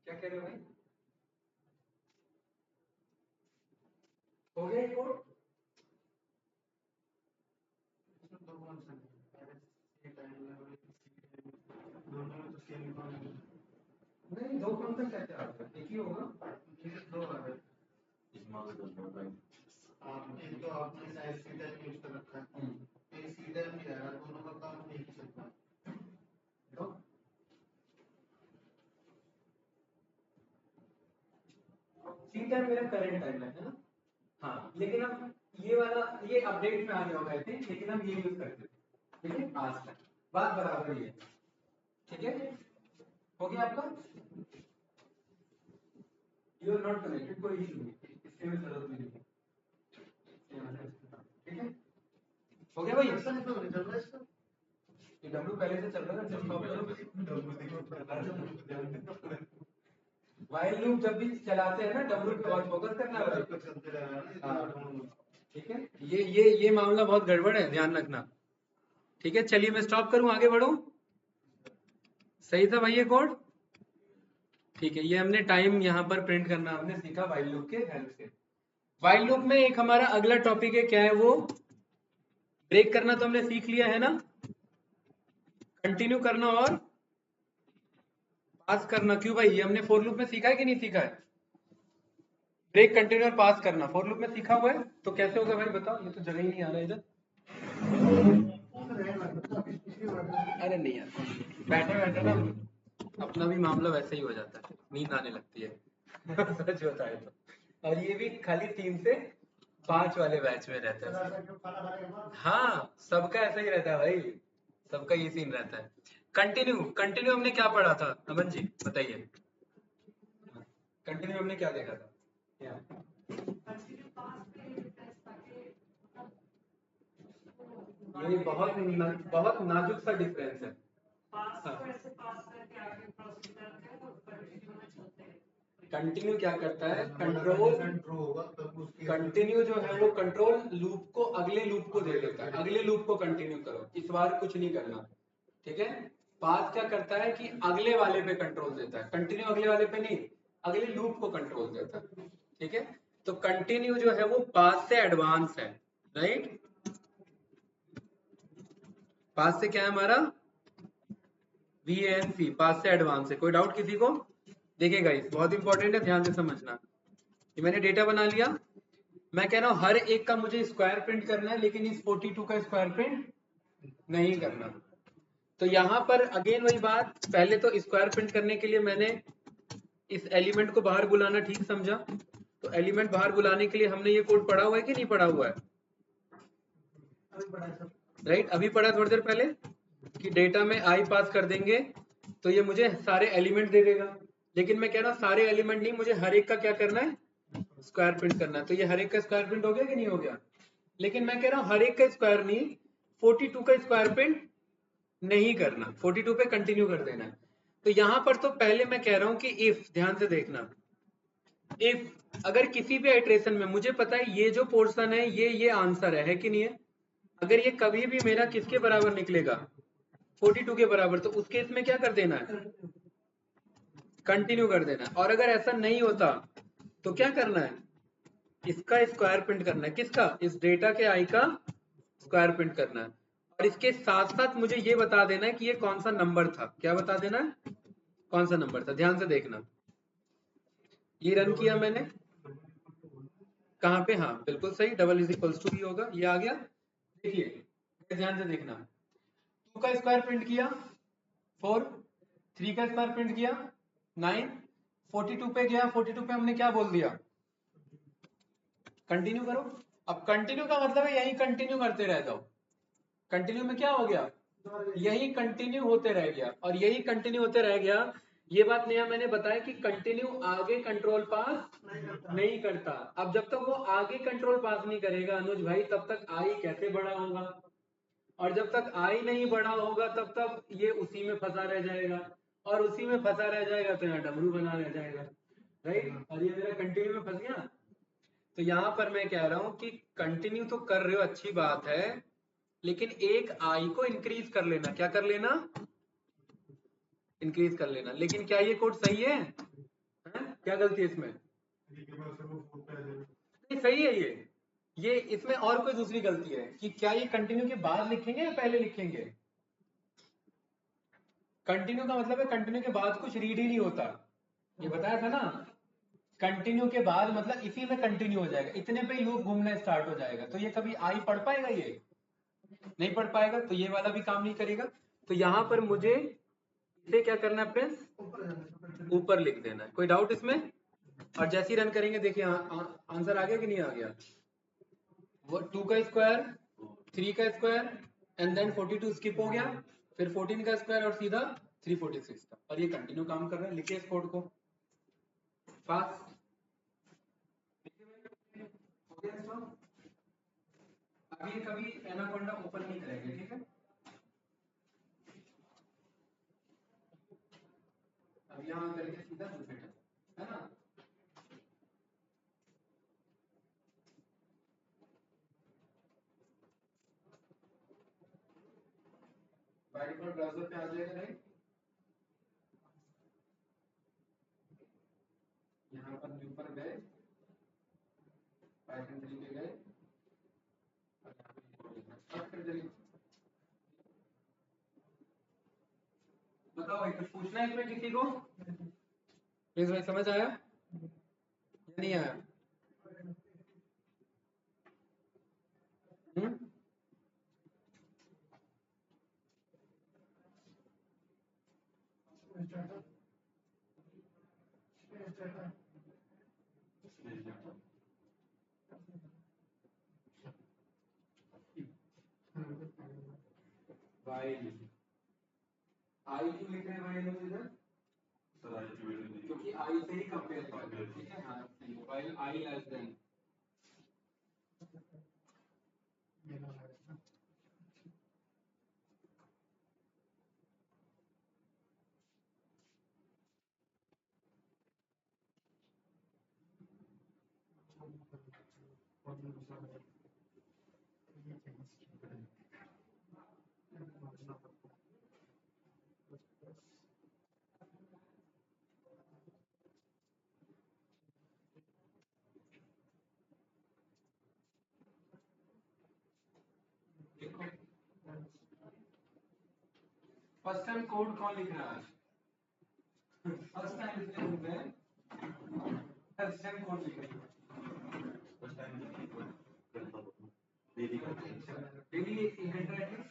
क्या कह रहे हो भाई? हो गया ये कोड? नहीं, दो फंक्शन कैसे आ गए? एक ही होगा, दो आ गए। एक तो आपने साइज सीधा यूज कर रखा है, एक सीधा भी आ रहा, दोनों का काम नहीं कर सकता। सीधा मेरा करंट टाइम है ना? हाँ, लेकिन अब ये वाला ये अपडेट में आ गया होगा आई थिंक, लेकिन हम ये यूज करते हैं, ठीक है? आज तक बात बराबर ही है, ठीक है? हो गया आपका? यू आर नॉट कनेक्टेड, कोई इशू नहीं, इसके में जरूरत नहीं है, ठीक है? हो गया भाई? ये डब्ल्यू पहले से चल रहा है, जब स्टॉप करो। व्हाइल लूप जब भी चलाते हैं ना डब्ल्यू पे बहुत फोकस करना है, हाँ, ठीक है? ये मामला बहुत गड़बड़ है, ध्यान रखना, ठीक है? चलिए मैं स्टॉप करूं, आगे बढ़ूं? सही था भाई ये कोड? ठीक है, ये हमने टाइम यहाँ पर प्रिंट करना हमने सीखा व्हाइल लूप के हेल्प से। व्हाइल लूप में एक हमारा अगला टॉपिक है, क्या है वो? ब्रेक करना तो हमने सीख लिया है ना, कंटिन्यू करना और पास करना। क्यों भाई, ये हमने फॉर लूप में सीखा है कि नहीं सीखा है? ब्रेक, कंटिन्यू और पास करना फॉर लूप में सीखा हुआ है, तो कैसे होगा भाई बताओ? ये तो जगह ही नहीं आ रहा इधर। अरे नहीं यार, बैठे बैठे ना अपना भी मामला वैसे ही हो जाता है, नींद आने लगती है सच बताए तो, और ये भी खाली 3 से 5 वाले बैच में रहता है। हाँ, सबका ऐसा ही रहता है भाई, सबका ये सीन रहता है। कंटिन्यू कंटिन्यू हमने क्या पढ़ा था अमन जी, बताइए। कंटिन्यू हमने क्या देखा था? क्या? ये बहुत नाजुक सा डिफरेंस है। कंटिन्यू क्या करता है? कंटिन्यू जो है वो कंट्रोल लूप को अगले लूप को दे देता है, अगले लूप को कंटिन्यू करो, इस बार कुछ नहीं करना, ठीक है। पाथ क्या करता है कि अगले वाले पे कंट्रोल देता है, कंटिन्यू अगले वाले पे नहीं, अगले लूप को कंट्रोल देता है, ठीक है। तो कंटिन्यू जो है वो पाथ से एडवांस है, राइट। पाथ से क्या है हमारा? VANC, पाथ से एडवांस है। कोई डाउट किसी को? देखिए गाइस, बहुत इंपॉर्टेंट है, ध्यान से समझना। ये मैंने डेटा बना लिया, मैं कह रहा हूं हर एक का मुझे स्क्वायर प्रिंट करना है, लेकिन इस 42 का स्क्वायर प्रिंट नहीं करना। तो यहाँ पर अगेन वही बात, पहले तो स्क्वायर प्रिंट करने के लिए मैंने इस एलिमेंट को बाहर बुलाना ठीक समझा। तो एलिमेंट बाहर बुलाने के लिए हमने ये कोड पढ़ा हुआ है कि नहीं पढ़ा हुआ है? राइट, अभी पढ़ा थोड़ी देर पहले कि डेटा में आई पास कर देंगे तो ये मुझे सारे एलिमेंट दे देगा। लेकिन मैं कह रहा हूँ सारे एलिमेंट नहीं, मुझे हर एक का क्या करना है? स्क्वायर प्रिंट करना है। तो ये हर एक का स्क्वायर प्रिंट हो गया कि नहीं हो गया? लेकिन मैं कह रहा हूँ हर एक का स्क्वायर नहीं, 42 का स्क्वायर प्रिंट नहीं करना, 42 पे कंटिन्यू कर देना है। तो यहां पर तो पहले मैं कह रहा हूं कि इफ, ध्यान से देखना, इफ अगर किसी भी आइट्रेशन में मुझे पता है ये जो पोर्शन है ये आंसर है कि नहीं है, अगर ये कभी भी मेरा किसके बराबर निकलेगा? 42 के बराबर, तो उस केस में क्या कर देना है? कंटिन्यू कर देना है। और अगर ऐसा नहीं होता तो क्या करना है? इसका स्क्वायर प्रिंट करना है। किसका? इस डेटा के आई का स्क्वायर प्रिंट करना है। और इसके साथ साथ मुझे ये बता देना है कि ये कौन सा नंबर था। क्या बता देना है? कौन सा नंबर था? ध्यान से देखना, ये रन किया मैंने, कहाँ पे? हाँ बिल्कुल सही, डबल इज इक्वल्स टू भी होगा, ये आ गया। देखिए ध्यान से देखना, 2 का स्क्वायर प्रिंट किया 4, 3 का स्क्वायर प्रिंट किया 9, 42 पे गया, 42 पे हमने क्या बोल दिया? कंटिन्यू करो। अब कंटिन्यू का मतलब है यही कंटिन्यू करते रह जाओ। कंटिन्यू में क्या हो गया? यही कंटिन्यू होते रह गया, और यही कंटिन्यू होते रह गया। ये बात नया मैंने बताया कि कंटिन्यू आगे कंट्रोल पास नहीं करता। अब जब तक वो आगे कंट्रोल पास नहीं करेगा अनुज भाई, तब तक आई कैसे बड़ा होगा? और जब तक आई नहीं बड़ा होगा तब तक ये उसी में फंसा रह जाएगा, और उसी में फंसा रह जाएगा तो यहाँ डमरू बना रह जाएगा, राइट। और ये मेरा कंटिन्यू में फंस गया। तो यहाँ पर मैं कह रहा हूँ कि कंटिन्यू तो कर रहे हो, अच्छी बात है, लेकिन एक आई को इंक्रीज कर लेना। क्या कर लेना? इंक्रीज कर लेना। लेकिन क्या ये कोड सही है? क्या गलती है इसमें? नहीं, सही है ये इसमें और कोई दूसरी गलती है कि क्या ये कंटिन्यू के बाद लिखेंगे या पहले लिखेंगे? कंटिन्यू का मतलब है कंटिन्यू के बाद कुछ रीड ही नहीं होता, ये बताया था ना। कंटिन्यू के बाद मतलब इसी में कंटिन्यू हो जाएगा, इतने पे ही लूप घूमना स्टार्ट हो जाएगा। तो ये कभी आई पढ़ पाएगा? ये नहीं पढ़ पाएगा, तो ये वाला भी काम नहीं करेगा। तो यहाँ पर मुझे इसे क्या करना है फ्रेंड्स? ऊपर लिख देना है। कोई डाउट इसमें? और जैसे ही रन करेंगे देखिए आंसर आ गया कि नहीं आ गया? वो 2 का स्क्वायर, 3 का स्क्वायर एंड देन 42 स्किप हो गया, फिर 14 का स्क्वायर और सीधा 346 का, और ये कंटिन्यू काम कर रहा है। लिखिए इस कोड को फास्ट। अभी कभी एनाकोंडा ओपन नहीं करेंगे, ठीक है। अब यहाँ करके सीधा है ना। बाय डिफॉल्ट ब्राउज़र पे आ जाएगा, राइट। यहाँ पर न्यू पर गए, पाइथन 3 पे गए, और यहाँ पे स्टार्ट कर देंगे। बताओ भाई, कुछ पूछना है इसमें किसी को? प्लीज भाई, समझ आया या नहीं आया? हम्म? वाइल आई क्यों लिख रहे हैं भाई लोग इधर? क्योंकि आई से ही कंपेयर कर रहे हैं, ठीक है। हाँ, while I less than. First time code कौन लिख रहा है? फर्स्ट टाइम लिख रहे हैं, फर्स्ट टाइम कोड लिख रहे हैं। डेली 1 घंटा एटलीस्ट।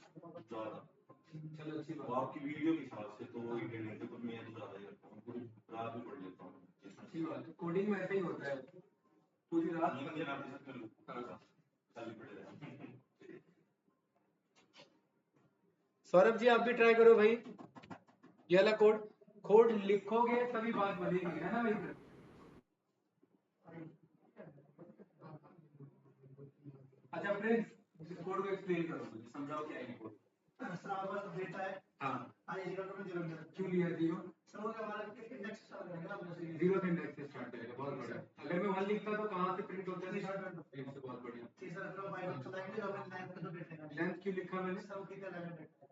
चलो अच्छी बात। आपकी वीडियो के हिसाब से तो 1 घंटे तो मैं तो ज्यादा ही करता हूँ, पूरी रात भी पढ़ लेता हूँ। अच्छी बात है, कोडिंग में ऐसा ही होता है, पूरी रात। सौरभ जी आप भी ट्राई करो भाई, ये वाला कोड कोड लिखोगे तभी बात बनेगी, है ना भाई? अच्छा फ्रेंड्स, इस कोड को एक्सप्लेन करो, मुझे समझाओ क्या है कोड। सर हमारे पास डेटा है। हाँ, आई इक्वल टू 0 क्यों लिया 0? सर वो हमारा इंडेक्स स्टार्ट करेगा ना, 0 से इंडेक्स से स्टार्ट करेगा, बहुत बढ़िया। अगर मैं 1 लिखता तो कहाँ से प्रिंट होता है? प्रिंट से, बहुत बढ़िया। तीसरा फिर बाय चलाएंगे और लाइन पे तो डेटा है। लेंथ क्यों लिखा मैंने? सर वो कितना लाइन डेटा है?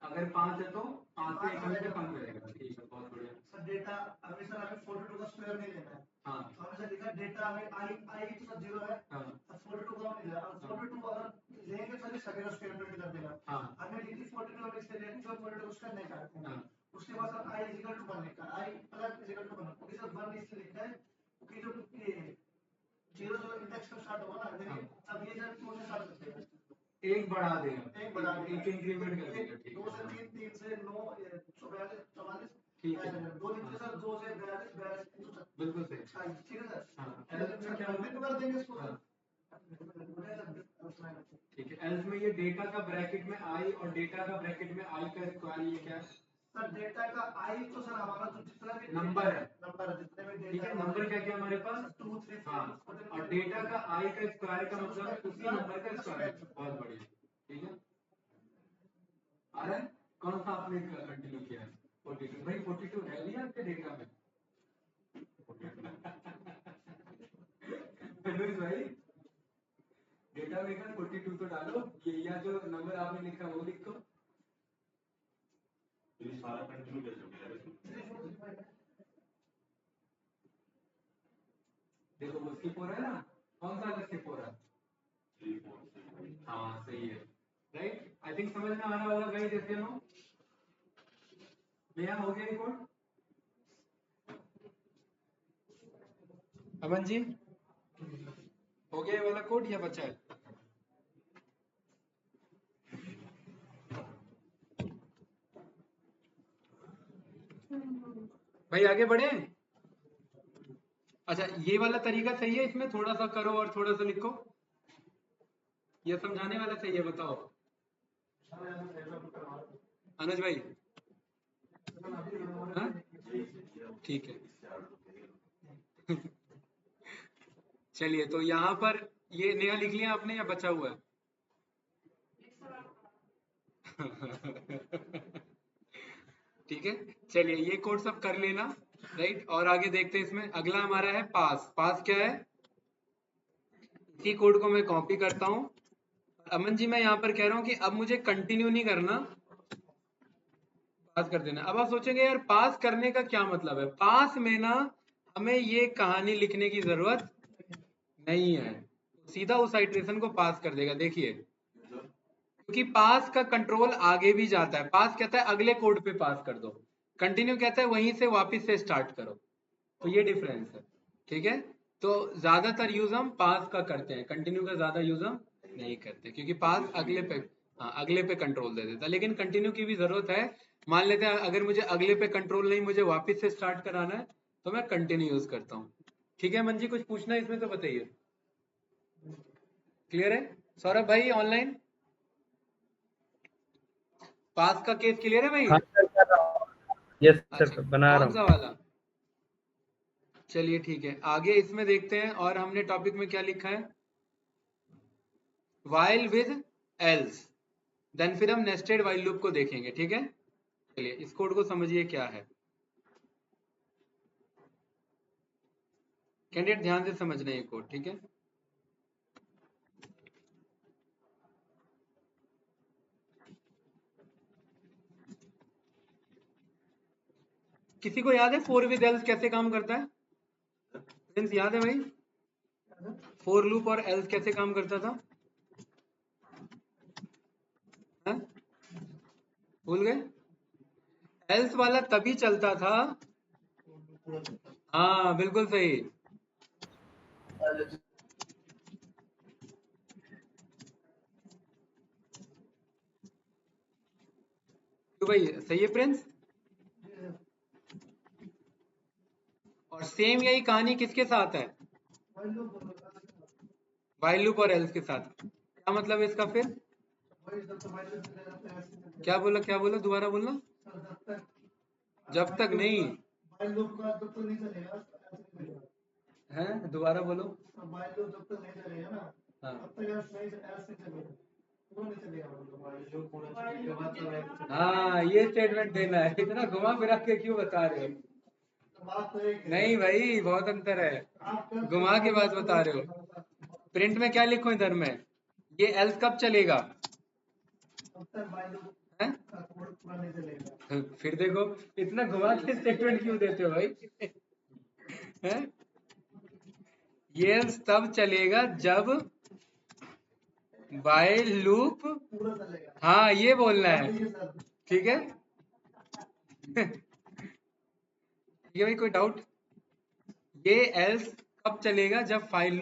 अगर 5 है तो 5 से 1 से कम रहेगा, ठीक है, बहुत बढ़िया। सर डेटा अभी सर हमें 42 का स्क्वायर नहीं लेना है। हाँ, तो हमें सर लिखा डेटा हमें आई आई तो सर 0 है। हाँ, अब 42 का नहीं लेना, 42 अगर लेंगे तो सेकंड स्क्वायर में कर देगा। हाँ, हमें लिखी 42 हमें इसलिए लेंगे जो 42 स्क्वायर नहीं काटते हैं। हाँ, उसके बाद सर आई इक्वल टू 1 लिखा, आई प्लस इक्वल टू 1, क्योंकि सर 1 इसलिए लिखा है क्योंकि जो ये 0 जो इंडेक्स में स्टार्ट होगा ना, देखिए अब ये जब 2 से स्टार्ट करते हैं, एक बढ़ा देगा, एक बढ़ा देगा, एक इंक्रीमेंट कर देगा, ठीक 2 से है। 3, 3 से 9, 44, 44, ठीक है, 2 लिखते सर, 2 से 42, 42, 370, बिल्कुल सही। ठीक है सर। हाँ, एल्स में क्या होगा? बिंदु कर देंगे इसको। हाँ, ठीक है। एल्स में ये डेटा का ब्रैकेट में आई और डेटा का ब्रैकेट में आई का स्क्वायर, ये क्या है? सर डेटा का आई तो सर हमारा जो जितना भी नंबर है, नंबर है, जितने भी ठीक डेटा है। नंबर क्या क्या हमारे पास? 2, 3, 4, हाँ, और डेटा का आई का स्क्वायर का मतलब है उसी नंबर का स्क्वायर, बहुत बढ़िया, ठीक है। आ रहा है? कौन सा आपने कंटिन्यू किया है? 42 भाई, 42 है लिया आपके डेटा में? मनोज भाई, डेटा में का 42 तो डालो, ये या जो नंबर आपने लिखा वो लिखो। ये सारा कंटिन्यू कैसे? देखो वो स्किप हो रहा है ना, कौन सा स्किप हो रहा है? हाँ सही है, राइट। आई थिंक समझ में आ रहा होगा गाइस, जैसे हो मेरा हो गया रिकॉर्ड। अमन जी हो गया ये वाला कोड या बचा है? भाई आगे बढ़े। अच्छा, ये वाला तरीका सही है, इसमें थोड़ा सा करो और थोड़ा सा लिखो, ये समझाने वाला सही है, बताओ अनुज भाई। हाँ ठीक है। चलिए, तो यहाँ पर ये नया लिख लिया आपने या बचा हुआ है? ठीक है, चलिए ये कोड सब कर लेना, राइट। और आगे देखते हैं, इसमें अगला हमारा है पास। पास क्या है? इसी कोड को मैं कॉपी करता हूँ। अमन जी मैं यहाँ पर कह रहा हूँ कि अब मुझे कंटिन्यू नहीं करना, पास कर देना। अब आप सोचेंगे यार पास करने का क्या मतलब है? पास में ना हमें ये कहानी लिखने की जरूरत नहीं है, सीधा उस आइट्रेशन को पास कर देगा। देखिए, क्योंकि पास का कंट्रोल आगे भी जाता है। पास कहता है अगले कोड पे पास कर दो, कंटिन्यू कहता है वहीं से वापस से स्टार्ट करो। तो ये डिफरेंस है, ठीक है। तो ज्यादातर यूज हम पास का करते हैं, कंटिन्यू का ज्यादा यूज हम नहीं करते, क्योंकि पास अगले पे, हाँ अगले पे कंट्रोल दे देता है। लेकिन कंटिन्यू की भी जरूरत है। मान लेते हैं अगर मुझे अगले पे कंट्रोल नहीं, मुझे वापस से स्टार्ट कराना है, तो मैं कंटिन्यू यूज करता हूँ। ठीक है मन जी, कुछ पूछना है इसमें तो बताइए। क्लियर है? सौरभ भाई ऑनलाइन, पास का केस क्लियर है भाई? हाँ सर कर रहा हूँ। यस अच्छा, सर बना रहा कौन सा हूँ। वाला? चलिए ठीक है, आगे इसमें देखते हैं। और हमने टॉपिक में क्या लिखा है? वाइल विद एल्स, देन फिर हम नेस्टेड वाइल लूप को देखेंगे। ठीक है, चलिए इस कोड को समझिए क्या है। कैंडिडेट ध्यान से समझना ये कोड, ठीक है? किसी को याद है फोर विद एल्स कैसे काम करता है? प्रिंस याद है भाई, फोर लूप और एल्स कैसे काम करता था? हैं? भूल गए? एल्स वाला तभी चलता था, हाँ बिल्कुल सही। तो भाई सही है प्रिंस। और सेम यही कहानी किसके साथ है? वाइल लूप और एल्स के साथ। क्या मतलब है इसका फिर? क्या बोला, क्या बोला, दोबारा बोलना। जब तक नहीं है, दोबारा बोलो। हाँ हाँ, ये स्टेटमेंट देना है। इतना घुमा फिरा के क्यों बता रहे हो? नहीं भाई, बहुत अंतर है, घुमा के बात बता रहे हो। प्रिंट में क्या लिखो इधर में, ये एल्स कब चलेगा? हैं? फिर देखो, इतना घुमा के स्टेटमेंट क्यों देते हो भाई? हैं? ये एल्स तब चलेगा जब वाइल लूप, हाँ ये बोलना है, ठीक है? ठीक है भाई, कोई डाउट? ये एल्स कब चलेगा? जब वाइल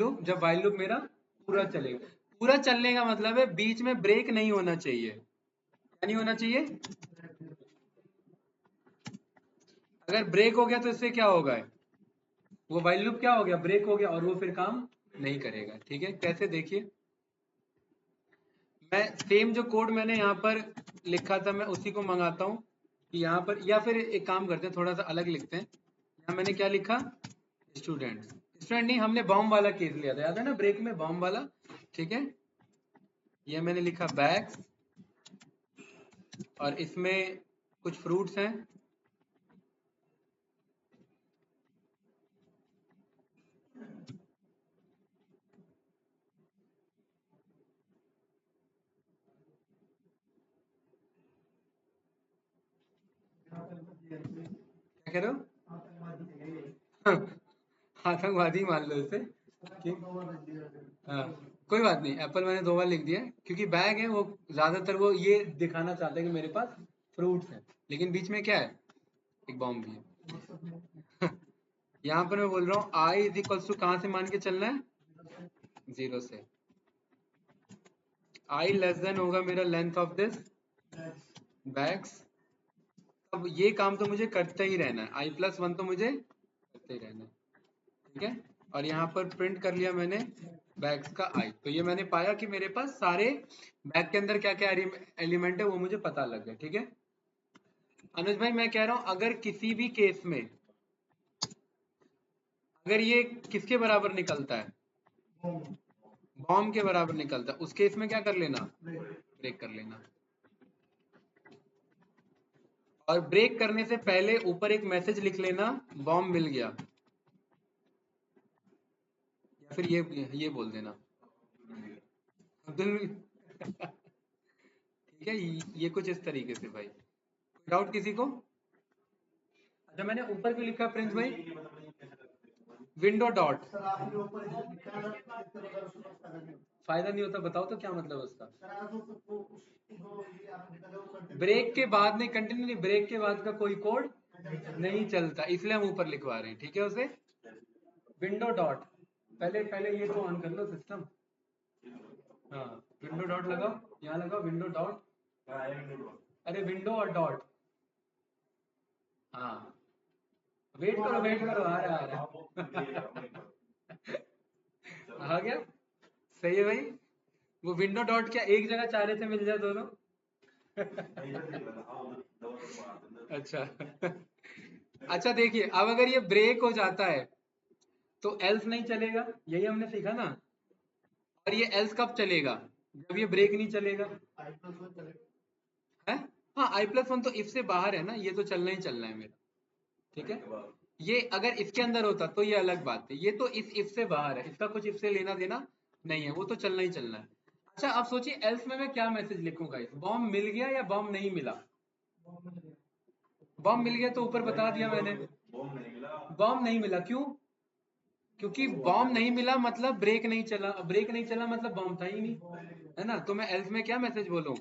लूप मेरा पूरा चलेगा। पूरा चलने का मतलब है बीच में ब्रेक नहीं होना चाहिए। क्या नहीं होना चाहिए? अगर ब्रेक हो गया तो इससे क्या होगा? वो वाइल लूप क्या हो गया? ब्रेक हो गया, और वो फिर काम नहीं करेगा। ठीक है, कैसे देखिए। मैं सेम जो कोड मैंने यहाँ पर लिखा था, मैं उसी को मंगाता हूँ कि यहाँ पर, या फिर एक काम करते हैं थोड़ा सा अलग लिखते हैं। यहाँ मैंने क्या लिखा? स्टूडेंट। स्टूडेंट नहीं, हमने बॉम्ब वाला केस लिया था, याद है ना, ब्रेक में बॉम्ब वाला। ठीक है, ये मैंने लिखा बैग्स, और इसमें कुछ फ्रूट्स हैं। क्या कह रहे हो? आतंकवादी मान लो इसे। हाँ, कोई बात नहीं, एप्पल मैंने 2 बार लिख दिया है, क्योंकि बैग है वो, ज्यादातर वो ये दिखाना चाहते हैं कि मेरे पास फ्रूट्स हैं, लेकिन बीच में क्या है? एक बॉम्ब भी है। यहाँ पर मैं बोल रहा हूँ आई इज इक्वल्स टू, कहाँ से मान के चलना है? 0 से। आई लेस देन होगा मेरा लेंथ ऑफ दिस बैग्स। अब ये काम तो मुझे करते ही रहना है, i+1 तो मुझे करते ही रहना है। ठीक है, और यहाँ पर प्रिंट कर लिया मैंने बैग्स का आई। तो ये मैंने पाया कि मेरे पास सारे बैग के अंदर क्या क्या एलिमेंट है वो मुझे पता लग गया। ठीक है अनुज भाई, मैं कह रहा हूँ अगर किसी भी केस में अगर ये किसके बराबर निकलता है? बॉम्ब के बराबर निकलता है, उस केस में क्या कर लेना? ब्रेक कर लेना। और ब्रेक करने से पहले ऊपर एक मैसेज लिख लेना, बॉम्ब मिल गया, या फिर ये बोल देना अब्दुल। ठीक है, ये कुछ इस तरीके से भाई। डाउट किसी को? अच्छा, मैंने ऊपर भी लिखा प्रिंस भाई, विंडो डॉट। फायदा नहीं होता, बताओ तो क्या मतलब उसका? ब्रेक के बाद नहीं, कंटिन्यू नहीं, ब्रेक के बाद का कोई कोड नहीं चलता, इसलिए हम ऊपर लिखवा रहे हैं। ठीक है, उसे विंडो डॉट, पहले पहले ये तो ऑन कर लो सिस्टम। हाँ, विंडो डॉट लगाओ, यहाँ लगाओ विंडो डॉट। अरे विंडो और डॉट, हाँ वेट करो आ रहा है। आ गया, सही है भाई। वो विंडो डॉट क्या एक जगह चाह रहे थे मिल जाए दोनों? अच्छा अच्छा देखिए, अब अगर ये ब्रेक हो जाता है तो एल्स नहीं चलेगा, यही हमने सीखा ना। और ये एल्स कब चलेगा? जब ये ब्रेक नहीं चलेगा, है? हाँ, i+1 तो इफ से बाहर है ना, ये तो चलना ही चलना है मेरा, ठीक है। ये अगर इसके अंदर होता तो ये अलग बात है, ये तो इस इफ से बाहर है, इसका कुछ इफ से लेना देना नहीं है, वो तो चलना ही चलना है। अच्छा अब सोचिए एल्स में मैं क्या मैसेज लिखूंगा, बॉम्ब मिल गया या बॉम्ब नहीं मिला? बॉम्ब मिल गया तो ऊपर बता दिया मैंने, बॉम्ब नहीं मिला क्यों? क्योंकि बॉम्ब नहीं मिला मतलब ब्रेक नहीं चला, ब्रेक नहीं चला मतलब बॉम्ब था ही नहीं, है ना। तो मैं एल्स में क्या मैसेज बोलूं?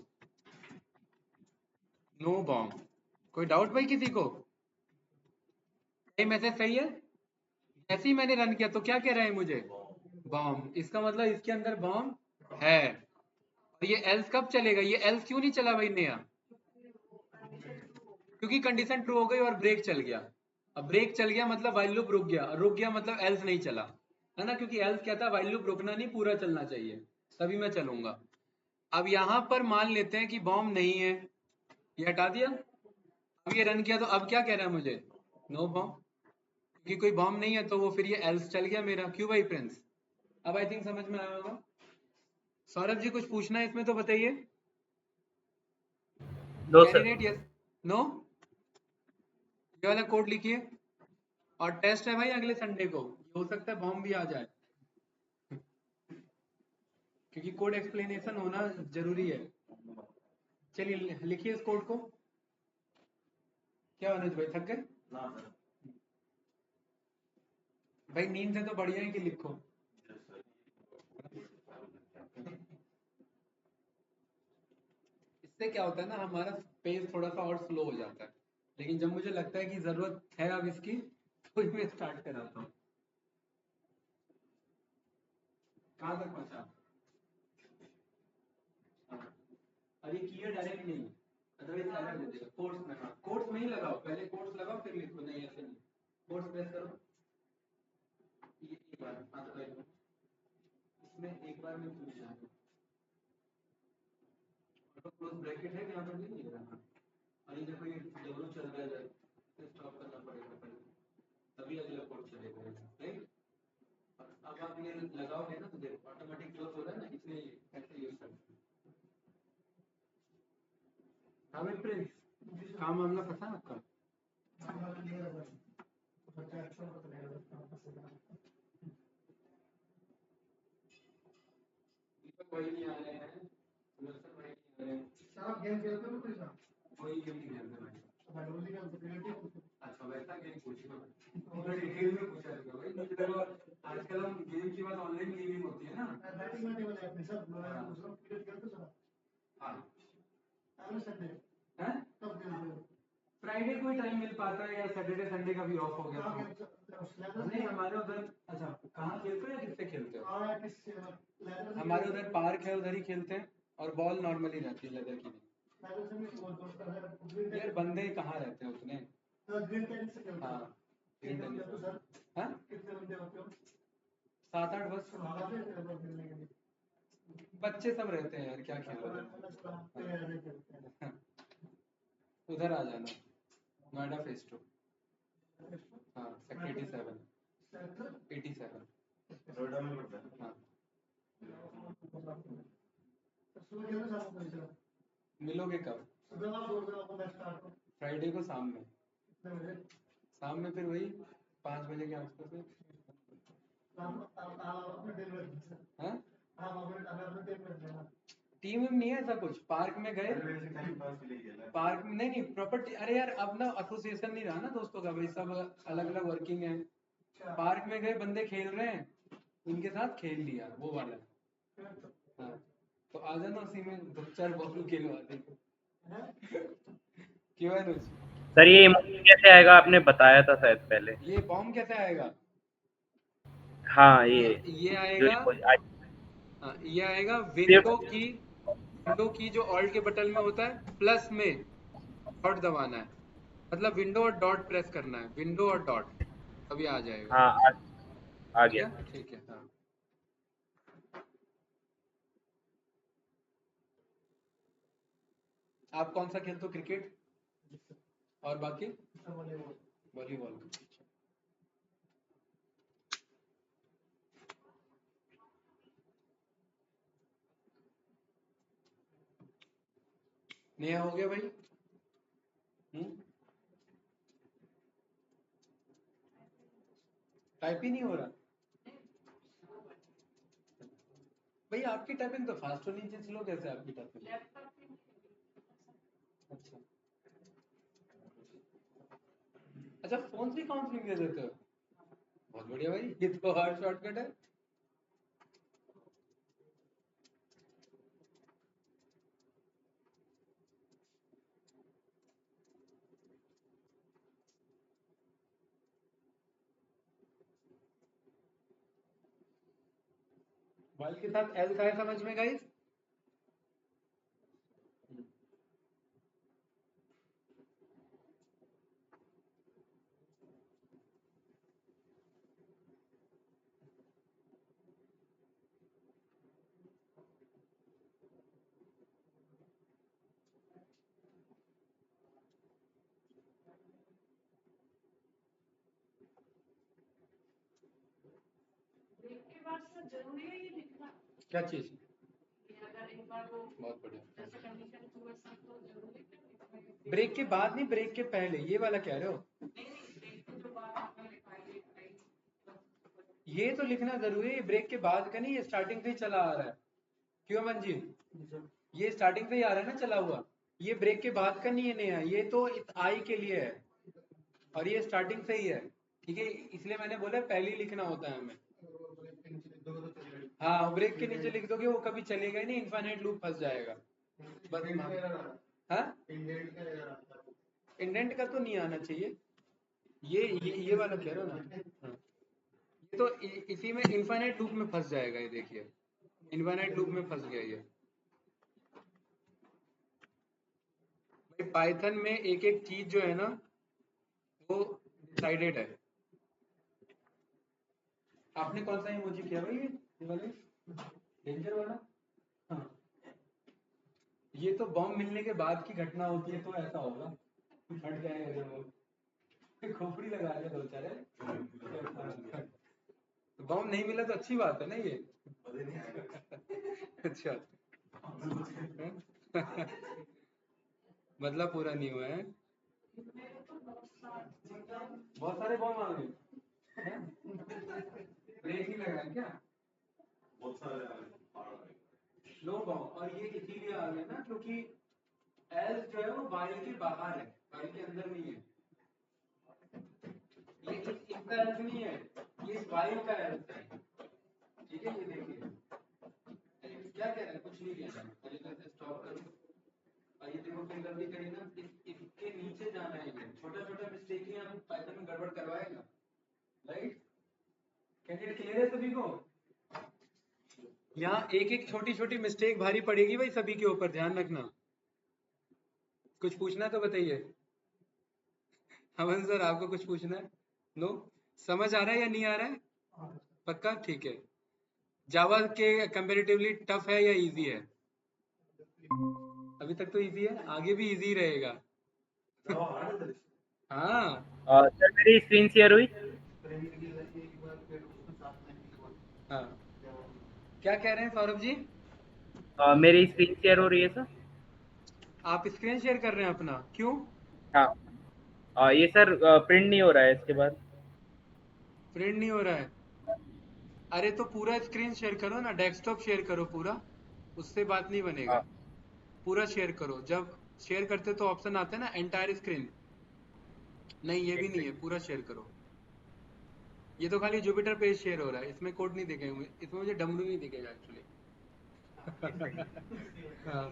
No bomb. कोई डाउट भाई किसी को? ये मैसेज सही है? जैसे ही मैंने रन किया तो क्या कह रहा है मुझे? बॉम्ब। इसका मतलब इसके अंदर बॉम्ब है। और ये एल्स कब चलेगा? ये एल्स क्यों नहीं चला भाई नया? क्योंकि कंडीशन ट्रू हो गई और ब्रेक चल गया। अब ब्रेक चल गया मतलब व्हाइल लूप रुक गया, और रुक गया मतलब एल्स नहीं चला, है ना। क्योंकि एल्स क्या था, व्हाइल लूप रुकना नहीं, पूरा चलना चाहिए, तभी मैं चलूंगा। अब यहाँ पर मान लेते हैं कि बॉम्ब नहीं है, ये हटा दिया। अब ये रन किया तो अब क्या कह रहा है मुझे? No bomb. क्योंकि कोई बॉम्ब नहीं है तो वो फिर ये एल्स चल गया मेरा। क्यों भाई प्रिंस? अब आई थिंक समझ में आया होगा। सौरभ जी कुछ पूछना है इसमें तो बताइए। No sir. Candidate yes no, ये वाला कोड लिखिए। और टेस्ट है भाई अगले संडे को, हो सकता है बॉम्ब भी आ जाए, क्योंकि कोड एक्सप्लेनेशन होना जरूरी है। चलिए लिखिए इस कोड को। क्या अनुज भाई थक गए? भाई नींद से तो बढ़िया है कि लिखो। इससे क्या होता है ना, हमारा पेस थोड़ा सा और स्लो हो जाता है, लेकिन जब मुझे लगता है कि जरूरत है अब इसकी, तो मैं स्टार्ट कराता हूँ। कहाँ तक पहुँचा? और ये किया डायरेक्ट नहीं, अदरवाइज एरर दे देगा। कोर्स में, हाँ कोर्स में ही लगाओ, पहले कोर्स लगाओ फिर लिखो, नहीं ऐसे नहीं। कोर्स प्रेस करो, ये एक बार हाँ तो कर दो। इसमें एक बार में पूछ जाएगा। ऑटो क्लोज ब्रैकेट है यहाँ पर भी नहीं है। और ये देखो ये डब्ल्यू चल रहा है, तो स्टॉप करना पड़ेगा पहले, तभी अगला कोड चलेगा, राइट। अब आप ये लगाओगे ना तो देखो ऑटोमेटिक क्लोज हो रहा है ना, इसलिए ऐसे यूज करते हैं। हमें प्रिंस काम मामला पता है आपका? वही नहीं आ रहे हैं, सुदर्शन भाई नहीं आ रहे हैं। साहब गेम खेलते हो कोई साहब? वही गेम नहीं खेलते भाई। भाई का क्रिएटिव। अच्छा वैसा गेम पूछना, तो डिटेल में पूछा था भाई। मुझे लगा आजकल हम गेम की बात ऑनलाइन गेमिंग होती है ना। बैटिंग में टेबल है अपने सब, मैं पूछ रहा हूं क्रिकेट खेलते हो सर? हाँ अगले संडे हैं, कब खेलते हो? फ्राइडे को ही टाइम मिल पाता है, या सैटरडे संडे का भी ऑफ हो गया तो। नहीं हमारे उधर, अच्छा कहाँ खेलते हो या किससे खेलते हो? हमारे उधर पार्क है, उधर ही खेलते हैं, और बॉल नॉर्मली रहती है, लेदर की नहीं। यार बंदे कहाँ रहते हैं उतने? हाँ ग्रीन टेनिस, हाँ 7-8 बस, बच्चे सब रहते हैं यार, क्या खेलोगे। उधर आ जाना, नोएडा फेस 2। हाँ सेक्टर 87। नोएडा में पड़ता है। हाँ मिलोगे कब? फ्राइडे को शाम में, शाम में फिर वही 5 बजे के आसपास में। हाँ टीम में नहीं है ऐसा कुछ, पार्क में गए, पार्क में नहीं प्रॉपर्टी। अरे यार अब ना एसोसिएशन नहीं रहा ना दोस्तों का भाई, सब अलग अलग वर्किंग है। पार्क में गए, बंदे खेल रहे हैं, उनके साथ खेल लिया, वो वाला। हाँ तो आ जाना, उसी में 2-4 बॉल खेलो आते। क्यों है अनुज? सर ये इमोजी कैसे आएगा, आपने बताया था शायद पहले। ये बॉम्ब कैसे आएगा? हाँ ये ये जो आएगा, इमोजी हाँ ये आएगा विंडो की जो ऑल्ट के बटन में होता है, प्लस में डॉट दबाना है, मतलब विंडो और डॉट प्रेस करना है, विंडो और डॉट। अभी आ जाएगा। हाँ आ ठीक गया। है, ठीक है। हाँ, आप कौन सा खेलते हो? क्रिकेट और बाकी वॉलीबॉल। नेहा हो गया भाई? टाइप ही नहीं हो रहा भाई। आपकी टाइपिंग तो फास्ट होनी चाहिए, स्लो कैसे आपकी टाइपिंग? अच्छा अच्छा, फोन से काउंसलिंग दे देते हो? बहुत बढ़िया भाई, ये तो हार्ड शॉर्टकट है। वाइल के साथ एल्स आया समझ में गाइस? क्या चीज? बहुत बढ़िया। ब्रेक के बाद नहीं, ब्रेक के पहले, ये वाला कह रहे हो? ये तो लिखना जरूरी है, ब्रेक के बाद का नहीं, ये स्टार्टिंग से ही चला आ रहा है। क्यों अमन जी? ये स्टार्टिंग से ही आ रहा है ना चला हुआ, ये ब्रेक के बाद का नहीं है नया, ये तो आई के लिए है और ये स्टार्टिंग से ही है। ठीक है, इसलिए मैंने बोला पहले ही लिखना होता है हमें। हाँ, ब्रेक के नीचे लिख दोगे वो कभी चलेगा ही नहीं, इनफाइनाइट लूप फंस जाएगा बस। हाँ, इंडेंट का तो नहीं आना चाहिए, ये वाला कह रहे हो ना? हाँ, ये तो इसी में इनफाइनाइट लूप में फंस जाएगा, ये देखिए इनफाइनाइट लूप में फंस गया ये। भाई पाइथन में एक एक चीज जो है ना वो डिसाइडेड है। आपने कौन सा इमोजी किया भाई? ये वाले डेंजर वाला? हाँ, ये तो बॉम्ब मिलने के बाद की घटना होती है तो ऐसा होगा, हट जाएगा जब वो खोपड़ी लगा ले दो चारे। बॉम्ब नहीं मिला तो अच्छी बात है ना ये। अच्छा मतलब पूरा नहीं हुआ है। बहुत सारे बॉम्ब आ गए, ब्रेक ही लगा है क्या? बहुत सारे लो बॉम्ब, और ये इसीलिए आ गया ना क्योंकि एल्स जो है वो वाइल के बाहर है, वाइल के अंदर नहीं है। ये इसका एल्स नहीं है, ये वाइल का एल्स है। ठीक है, ये देखिए क्या कह रहा है, कुछ नहीं कह रहा है। पहले तो इसे स्टॉप करो और ये देखो फिर गलती करी ना, इसके नीचे जाना है। ये छोटा छोटा मिस्टेक ही हम पाइथन में गड़बड़ करवाएगा, राइट? कैंडिडेट क्लियर है सभी को? यहाँ एक एक छोटी छोटी मिस्टेक भारी पड़ेगी भाई सभी के ऊपर, ध्यान रखना। कुछ पूछना तो बताइए। अमन सर आपको कुछ पूछना है? नो? समझ आ रहा है या नहीं आ रहा है? पक्का? ठीक है। जावा के कंपैरेटिवली टफ है या इजी है? अभी तक तो इजी है, आगे भी इजी रहेगा। हाँ सर मेरी स्क्रीन शेयर हुई? हाँ, क्या कह रहे हैं सौरभ जी? मेरी स्क्रीन शेयर हो रही है सर? आप स्क्रीन शेयर कर रहे हैं अपना, क्यों? हाँ ये सर प्रिंट नहीं हो रहा है इसके बाद। प्रिंट नहीं हो रहा है? अरे तो पूरा स्क्रीन शेयर करो ना, डेस्कटॉप शेयर करो पूरा, उससे बात नहीं बनेगा। हाँ पूरा शेयर करो, जब शेयर करते तो ऑप्शन आता है ना एंटायर स्क्रीन, नहीं ये भी नहीं है, पूरा शेयर करो। ये तो खाली जुपिटर पेज शेयर हो रहा है, इसमें कोड नहीं दिखेगा, इसमें मुझे डमरू नहीं दिखेगा एक्चुअली। हाँ,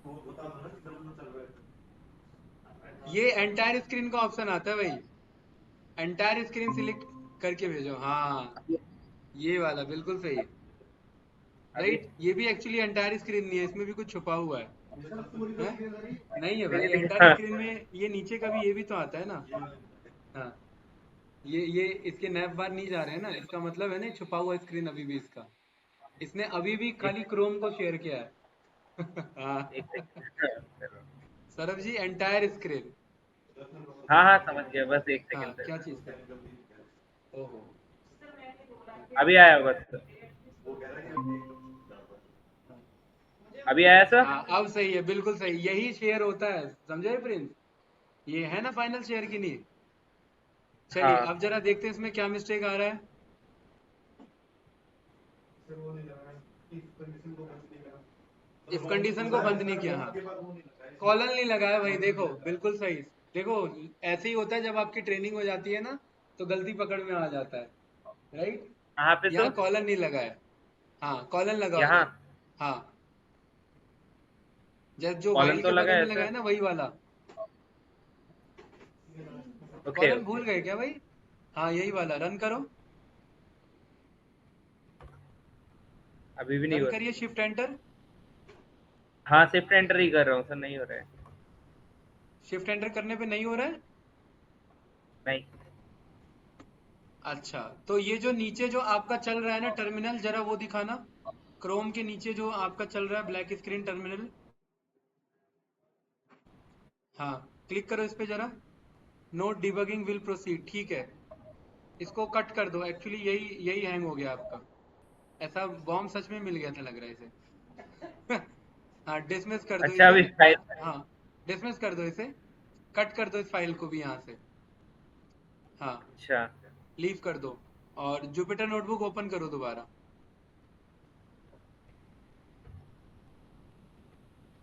वो बता दो ना कि डब्लू चल रहा है। ये एंटायर स्क्रीन का ऑप्शन आता है भाई, एंटायर स्क्रीन सिलेक्ट करके भेजो। हाँ, ये वाला बिल्कुल सही है, अभी राइट? ये भी एक्चुअली एंटायर स्क्रीन नहीं है, इसमें भी कुछ छुपा हुआ है। हैं? नहीं है भाई, मेरे एंटायर हाँ, स्क्रीन में ये नीचे का भी ये भी तो आता है ना। हाँ, ये इसके नैप बार नहीं जा रहे हैं ना, इसका मतलब है ना छुपा हुआ स्क्रीन अभी भी इसका, इसने अभी भी एक खाली क्रोम को शेयर किया है। हाँ एक second. Saurabh ji entire screen. हाँ हाँ समझ गया, बस एक हाँ सेकंड क्या सर। चीज का? ओहो। अभी आया होगा सर। अभी आया सर। हाँ अब सही है, बिल्कुल सही, यही शेयर होता है, समझे प्रिंस? ये है ना फाइनल शेयर की नहीं? चलिए हाँ अब जरा देखते हैं इसमें क्या मिस्टेक आ रहा है। सर वो नहीं लगा इस कंडीशन को बंद नहीं करा। इफ कंडीशन को बंद नहीं किया, हाँ के बाद वो नहीं लगा है। कॉलन नहीं लगाया भाई, देखो बिल्कुल सही। देखो ऐसे ही होता है जब आपकी ट्रेनिंग हो जाती है ना, तो गलती पकड़ में आ जाता है, राइट? कहाँ पे यहाँ सर? कॉलन नहीं लगाया। हाँ कॉलन लगाओ यहाँ इधर। हाँ जब जो कॉलन वाइल तो के लगा बगल है में लगाया सर। ना वही वाला। Okay colon okay. भूल गए क्या भाई? हाँ यही वाला रन करो। अभी भी नहीं रन हुआ करिए सर। Shift enter. हाँ शिफ्ट एंटर ही कर रहा हूँ सर, नहीं हो रहा है। शिफ्ट एंटर करने पे नहीं हो रहा है? नहीं। अच्छा तो ये जो नीचे जो आपका चल रहा है ना टर्मिनल, जरा वो दिखाना। क्रोम के नीचे जो आपका चल रहा है ब्लैक स्क्रीन टर्मिनल। हाँ क्लिक करो इस पे जरा। नोट डिबगिंग विल प्रोसीड, ठीक है। इसको कट कर दो, एक्चुअली यही यही हैंग हो गया आपका। ऐसा बॉम्ब सच में मिल गया था लग रहा है इसे। हाँ डिसमिस कर दो अच्छा इसे। अभी फाइल। हाँ डिसमिस कर दो इसे। कट कर दो इस फाइल को भी यहाँ से। हाँ अच्छा लीव कर दो। और जुपिटर नोटबुक ओपन करो दोबारा।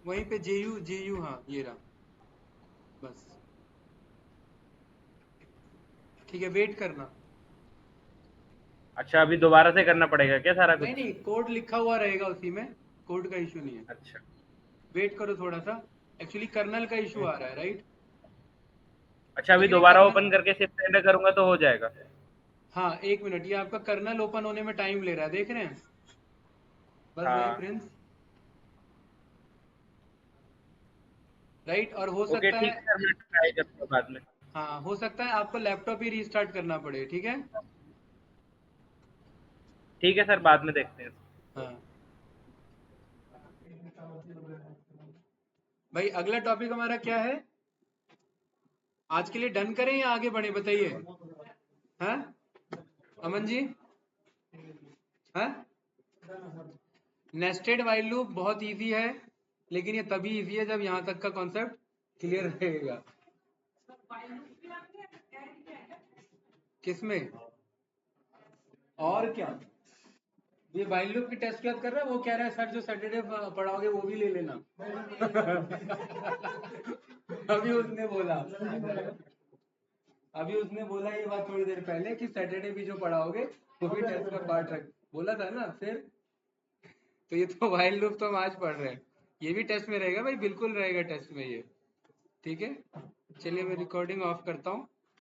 वहीं पे जेयू जेयू, हाँ ये रहा। बस ठीक है, वेट करना। अच्छा, अभी दोबारा से करना पड़ेगा क्या सारा नहीं कुछ? नहीं कोड लिखा हुआ रहेगा उसी में, कोड का इशू नहीं है। अच्छा। वेट करो थोड़ा सा, एक्चुअली कर्नल का इशू आ रहा है, राइट? अच्छा अभी लेकिन ये दोबारा कर्नल, ओपन करके शिफ्ट एंटर करूंगा तो हो जाएगा? हाँ एक मिनट, ये आपका कर्नल ओपन होने में टाइम ले रहा है, देख रहे हैं? बस भाई हाँ। Prince, right? और हो ओके सकता है, ठीक है सर, मैं ट्राई करता हूँ बाद में। हाँ हो सकता है आपको लैपटॉप ही रीस्टार्ट करना पड़े, ठीक है? ठीक है सर, बाद में देखते हैं। हाँ भाई अगला टॉपिक हमारा क्या है? आज के लिए डन करें या आगे बढ़े, बताइए। हाँ अमन जी? हाँ नेस्टेड वाइल लूप बहुत इजी है, लेकिन ये तभी इजी है जब यहाँ तक का कॉन्सेप्ट क्लियर रहेगा। किसमें? और क्या, ये वाइल लूप की टेस्ट याद कर रहा है, वो कह रहा है सर जो सैटरडे पढ़ाओगे वो भी ले लेना। अभी उसने बोला, अभी उसने बोला ये बात थोड़ी देर पहले कि सैटरडे भी जो पढ़ाओगे वो भी टेस्ट का पार्ट रख, बोला था ना फिर। तो ये तो वाइल लूप तो हम आज पढ़ रहे हैं, ये भी टेस्ट में रहेगा भाई, बिल्कुल रहेगा टेस्ट में ये, ठीक है? चलिए मैं रिकॉर्डिंग ऑफ करता हूँ।